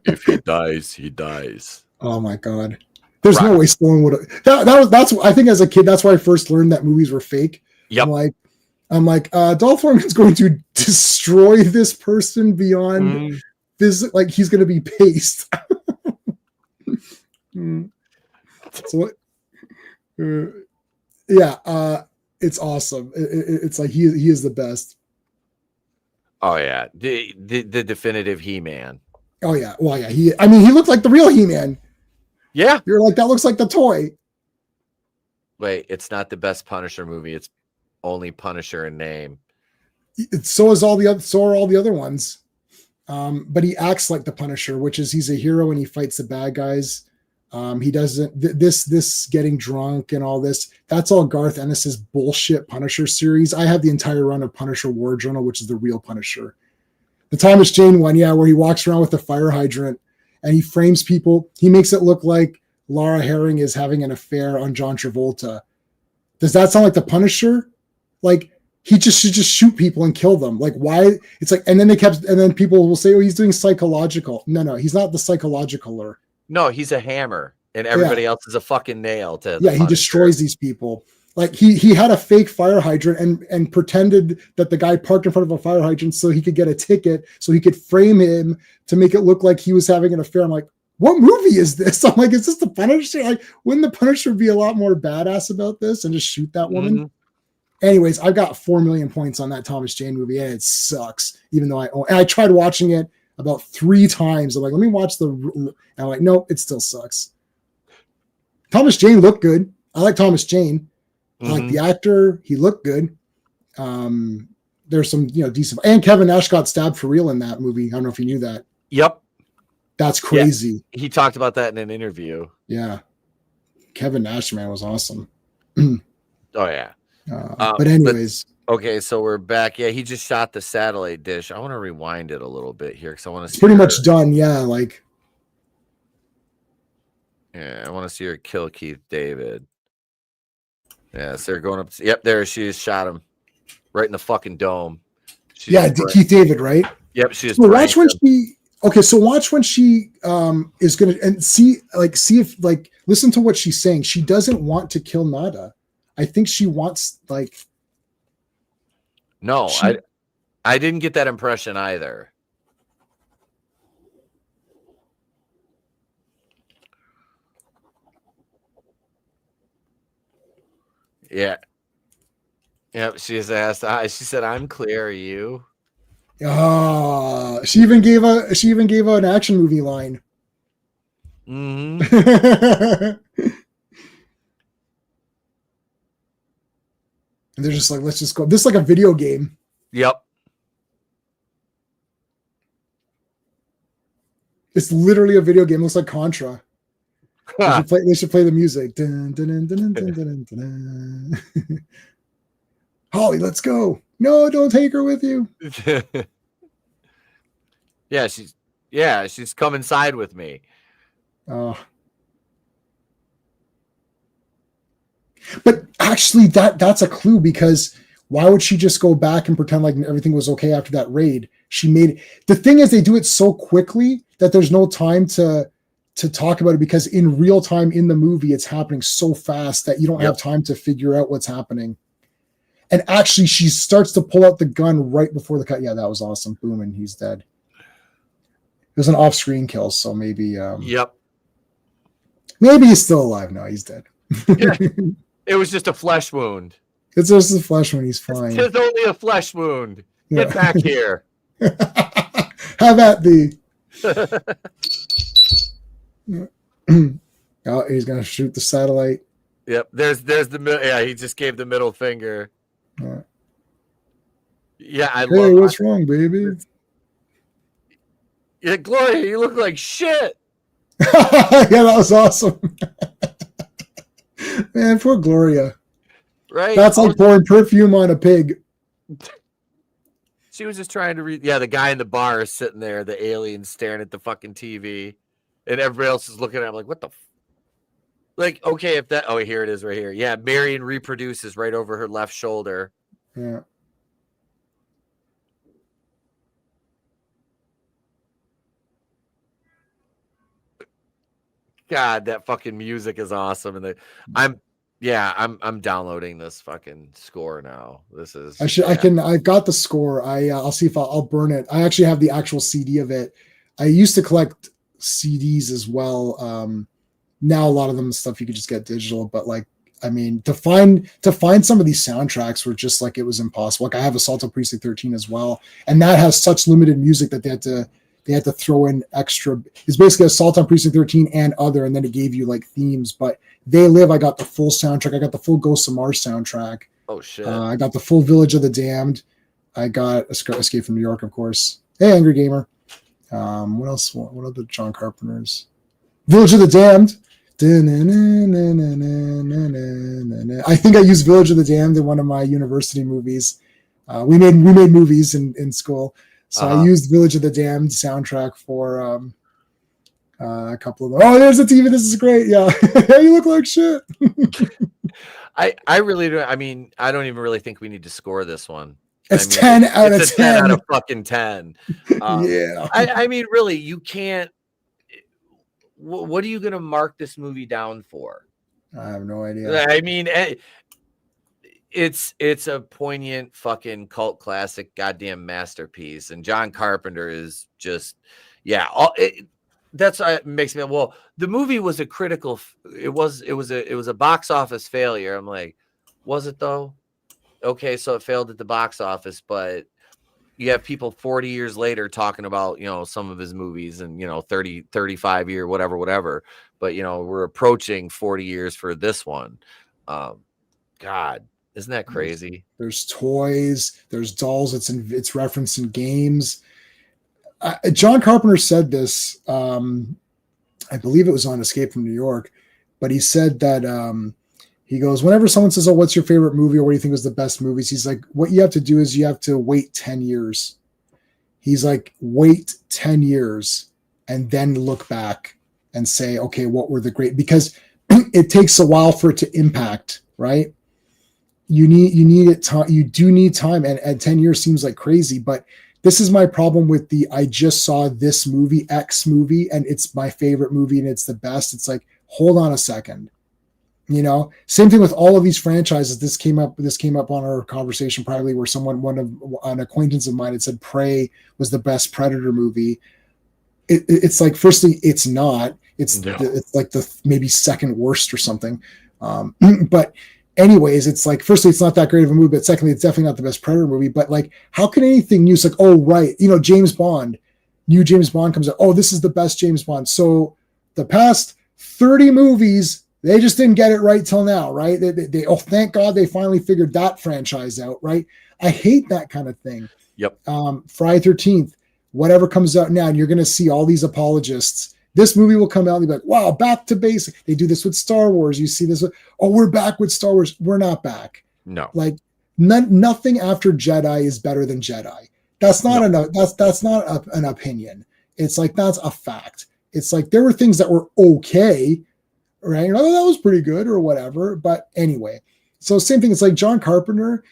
if he dies, he dies. Oh my god, there's no way Stallone would have. That's I think as a kid, that's why I first learned that movies were fake. Yep. I'm like Dolph Lundgren's going to destroy this person beyond physics. Like he's going to be paste. So, yeah. It's awesome. It's like he is the best. Oh yeah, the definitive He-Man. Oh yeah, well yeah. He looked like the real He-Man. Yeah. You're like, that looks like the toy. Wait, it's not the best Punisher movie. It's only Punisher in name. So are all the other ones. But he acts like the Punisher, which is he's a hero and he fights the bad guys. He doesn't this getting drunk and all this. That's all Garth Ennis's bullshit Punisher series. I have the entire run of Punisher War Journal, which is the real Punisher. The Thomas Jane one, yeah, where he walks around with a fire hydrant and he frames people. He makes it look like Laura Herring is having an affair on John Travolta. Does that sound like the Punisher? Like, he just should just shoot people and kill them. Like, why? It's like, and then people will say, oh, he's doing psychological. No, he's not the psychologicaler. No, he's a hammer and everybody else is a fucking nail to he destroys these people. Like he had a fake fire hydrant and pretended that the guy parked in front of a fire hydrant so he could get a ticket, so he could frame him to make it look like he was having an affair. I'm like, what movie is this? I'm like, is this the Punisher? Like, wouldn't the Punisher be a lot more badass about this and just shoot that woman? Mm-hmm. Anyways, I've got 4 million points on that Thomas Jane movie, and it sucks. Even though I tried watching it about 3 times. I'm like, let me watch and I'm like, nope, it still sucks. Thomas Jane looked good. I like Thomas Jane. I like the actor. He looked good. There's some, decent. And Kevin Nash got stabbed for real in that movie. I don't know if you knew that. Yep. That's crazy. Yeah. He talked about that in an interview. Yeah. Kevin Nash, man, was awesome. Oh, yeah. But anyways. Okay, so we're back. Yeah, he just shot the satellite dish. I want to rewind it a little bit here because I want to see. Pretty much done, yeah. Like. Yeah, I want to see her kill Keith David. Yeah, so they're going up. Yep, there she is. Shot him right in the fucking dome. Keith David, right? Yep, she is. So watch when she. Okay, so watch when she is gonna and see if listen to what she's saying. She doesn't want to kill Nada. I think she wants like. No, I didn't get that impression either. Yeah. Yep, she just asked. She said, "I'm clear. Are you?" She even gave an action movie line. Mm-hmm. And they're just like, let's just go. This is like a video game. Yep. It's literally a video game. It looks like Contra. They should play the music. Dun, dun, dun, dun, dun, dun, dun, dun. Holly, let's go. No, don't take her with you. She's come inside with me. Oh. But actually, that's a clue, because why would she just go back and pretend like everything was okay after that raid? The thing is, they do it so quickly that there's no time to talk about it, because in real time in the movie, it's happening so fast that you don't have time to figure out what's happening. And actually, she starts to pull out the gun right before the cut. Yeah, that was awesome. Boom, and he's dead. It was an off-screen kill, so maybe. Maybe he's still alive. No, he's dead. Yeah. It was just a flesh wound. It's just a flesh wound. He's fine. It's only a flesh wound. Get back here. How about the? Oh, he's gonna shoot the satellite. Yep. There's the. Yeah, he just gave the middle finger. Yeah, Hey, what's wrong, baby? Yeah, Gloria, you look like shit. Yeah, that was awesome. Man, poor Gloria. Right? That's like pouring perfume on a pig. She was just trying to read. Yeah, the guy in the bar is sitting there, the alien staring at the fucking TV, and everybody else is looking at him like, what the like, okay, if that, oh, here it is right here. Yeah, Marion reproduces right over her left shoulder. Yeah. God, that fucking music is awesome. And I'm downloading this fucking score now. This is I've got the score. I'll see if I'll burn it. I actually have the actual CD of it. I used to collect CDs as well. Now a lot of them stuff you could just get digital, but like, I mean, to find some of these soundtracks were just like, it was impossible. Like I have Assault on Precinct 13 as well, and that has such limited music that they had to they had to throw in extra. It's basically Assault on Precinct 13 and other, and then it gave you like themes. But They Live, I got the full soundtrack. I got the full Ghosts of Mars soundtrack. Oh shit! I got the full Village of the Damned. I got Escape from New York, of course. Hey, Angry Gamer. What else? What other John Carpenters? Village of the Damned. I think I used Village of the Damned in one of my university movies. We made movies in school, so I used Village of the Damned soundtrack for a couple of them. Oh, there's a TV. This is great. Yeah, you look like shit. I really do. I mean, I don't even really think we need to score this one. It's 10 out of 10. 10 out of fucking 10. Yeah. I mean, really, you can't. What are you going to mark this movie down for? I have no idea. I mean, it's a poignant fucking cult classic, goddamn masterpiece, and John Carpenter is just, yeah. That's what makes me. Well, the movie was a critical. It was a box office failure. I'm like, was it though? Okay, so it failed at the box office, but you have people 40 years later talking about, some of his movies and, 30, 35 year, whatever. But, we're approaching 40 years for this one. God, isn't that crazy? There's toys, there's dolls. It's referenced in games. John Carpenter said this. I believe it was on Escape from New York, but he said that he goes, whenever someone says, "Oh, what's your favorite movie?" or "What do you think was the best movies?" he's like, "What you have to do is you have to wait 10 years." He's like, wait 10 years and then look back and say, okay, what were the great, because it takes a while for it to impact, right? You need it time. You do need time. And 10 years seems like crazy, but this is my problem with I just saw this movie, X movie, and it's my favorite movie and it's the best. It's like, hold on a second. Same thing with all of these franchises. This came up on our conversation privately, where an acquaintance of mine had said Prey was the best Predator movie. It's like, firstly, it's not. It's like the maybe second worst or something. But anyways, it's like, firstly, it's not that great of a movie, but secondly, it's definitely not the best Predator movie. But like, how can anything new? It's like, oh right, James Bond, new James Bond comes out. Oh, this is the best James Bond. So the past 30 movies, they just didn't get it right till now, right? They thank God they finally figured that franchise out, right? I hate that kind of thing. Yep. Friday 13th, whatever comes out now, and you're going to see all these apologists. This movie will come out and be like, wow, back to basic. They do this with Star Wars. You see this. We're back with Star Wars. We're not back. No. Like nothing after Jedi is better than Jedi. That's not an opinion. It's like, that's a fact. It's like, there were things that were okay, right? Oh, that was pretty good or whatever. But anyway, so same thing. It's like John Carpenter.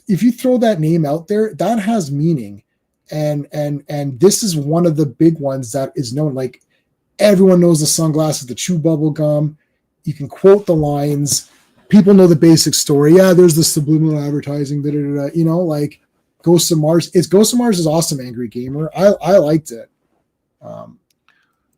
If you throw that name out there, that has meaning. And this is one of the big ones that is known. Like, everyone knows the sunglasses, the chew bubble gum. You can quote the lines. People know the basic story. Yeah, there's the subliminal advertising, like Ghosts of Mars. Ghosts of Mars is awesome, Angry Gamer. I liked it.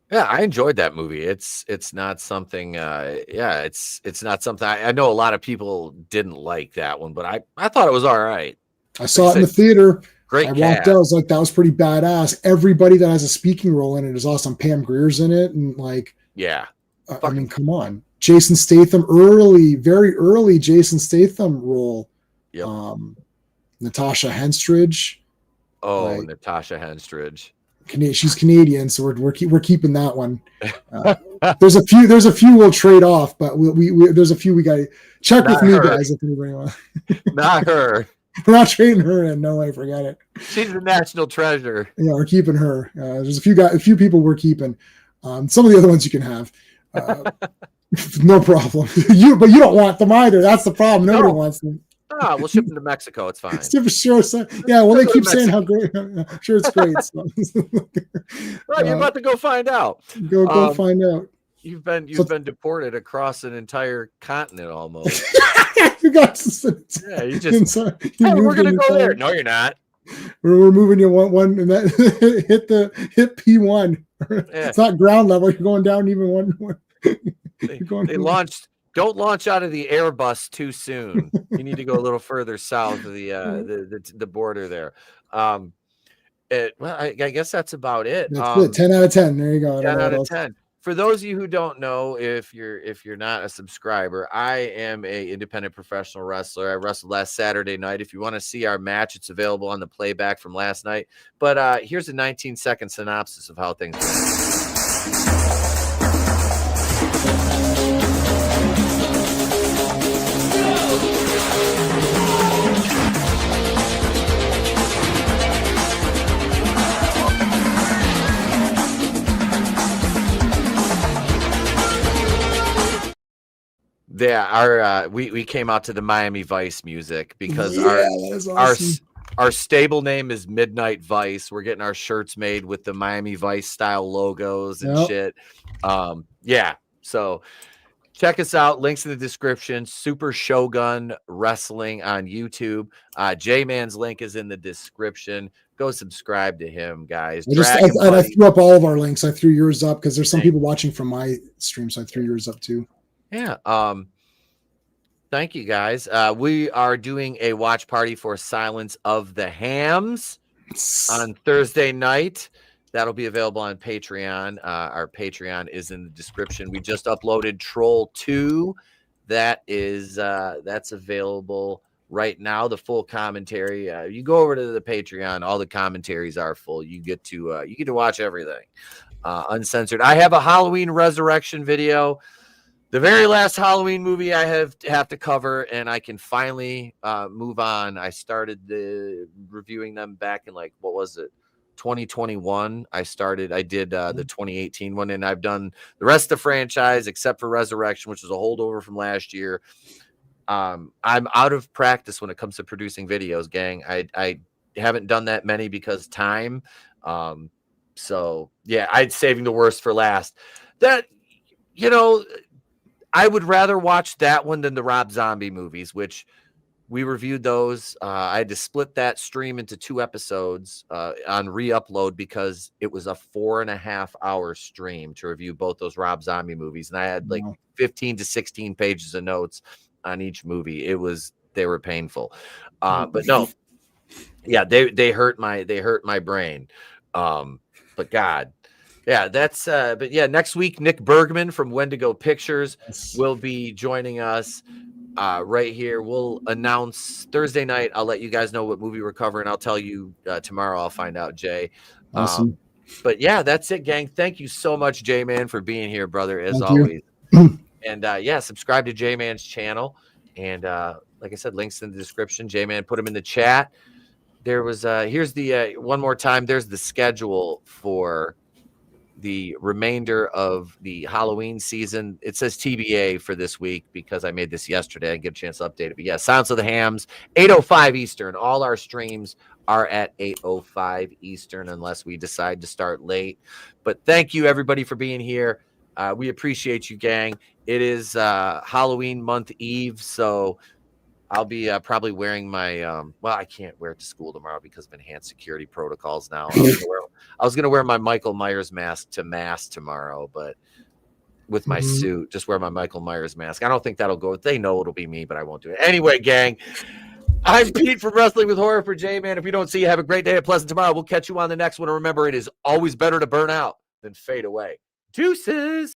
Yeah, I enjoyed that movie. It's not something. It's not something. I know a lot of people didn't like that one, but I thought it was all right. I saw it in the theater. Great. I walked out. I was like, that was pretty badass. Everybody that has a speaking role in it is awesome. Pam Grier's in it, and like, yeah. I mean, come on, Jason Statham, very early Jason Statham role. Yep. Natasha Henstridge. Oh, Natasha Henstridge. She's Canadian, so we're keeping that one. There's a few we'll trade off, but there's a few we got to check with me, guys, if anybody wants. Not her. We're not trading her in. No way, forget it. She's a national treasure. Yeah, we're keeping her. There's a few people we're keeping. Some of the other ones you can have. No problem. But you don't want them either. That's the problem. Nobody wants them. We'll ship them to Mexico. It's fine. Sure. Yeah, well, they keep saying how great. I'm sure it's great. So. Well, you're about to go find out. Go find out. You've been deported across an entire continent almost. You got. Yeah, you just. Hey, we're gonna go there. No, you're not. We're moving you one, and that hit P1. Yeah. It's not ground level. You're going down even one. They launched. Don't launch out of the Airbus too soon. You need to go a little further south of the border there. I guess that's about it. That's it. 10 out of 10. There you go. 10 out of 10. For those of you who don't know, if you're not a subscriber, I am a independent professional wrestler. I wrestled last Saturday night. If you want to see our match, it's available on the playback from last night. But here's a 19-second synopsis of how things went. Yeah, we came out to the Miami Vice music because our stable name is Midnight Vice. We're getting our shirts made with the Miami Vice style logos and shit. Yeah, so check us out. Links in the description. Super Shogun Wrestling on YouTube. J-Man's link is in the description. Go subscribe to him, guys. I threw up all of our links. I threw yours up because there's some people watching from my stream, so I threw yours up too. Yeah. Thank you, guys. We are doing a watch party for Silence of the Hams on Thursday night. That'll be available on Patreon. Our Patreon is in the description. We just uploaded Troll 2. That's available right now. The full commentary. You go over to the Patreon. All the commentaries are full. You get to watch everything uncensored. I have a Halloween Resurrection video. The very last Halloween movie I have to cover, and I can finally move on. I started reviewing them back in 2021. I did the 2018 one, and I've done the rest of the franchise except for Resurrection, which was a holdover from last year. I'm out of practice when it comes to producing videos, gang. I haven't done that many because time. So yeah, I'm saving the worst for last. I would rather watch that one than the Rob Zombie movies, which we reviewed those. I had to split that stream into 2 episodes on re-upload because it was a 4.5-hour stream to review both those Rob Zombie movies. And I had 15 to 16 pages of notes on each movie. They were painful. But no, yeah, they hurt my brain. But God. Yeah, but yeah, next week, Nick Bergman from Wendigo Pictures will be joining us right here. We'll announce Thursday night. I'll let you guys know what movie we're covering. I'll tell you tomorrow. I'll find out, Jay. Awesome. But yeah, that's it, gang. Thank you so much, J-Man, for being here, brother, as always. And yeah, subscribe to J-Man's channel. And like I said, links in the description. J-Man, put them in the chat. There was, here's the, one more time, there's the schedule for the remainder of the Halloween season. It says TBA for this week because I made this yesterday. I didn't get a chance to update it. But yeah, Silence of the Hams, 8:05 Eastern. All our streams are at 8:05 Eastern unless we decide to start late. But thank you, everybody, for being here. We appreciate you, gang. It is Halloween month eve, so I'll be probably wearing my I can't wear it to school tomorrow because of enhanced security protocols now. I was gonna wear my Michael Myers mask to mass tomorrow, but with my suit, just wear my Michael Myers mask. I don't think that'll go. They know it'll be me, but I won't do it. Anyway, gang, I'm Pete from Wrestling with Horror for J-Man. If we don't see you, have a great day at Pleasant tomorrow. We'll catch you on the next one. And remember, it is always better to burn out than fade away. Deuces.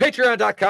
Patreon.com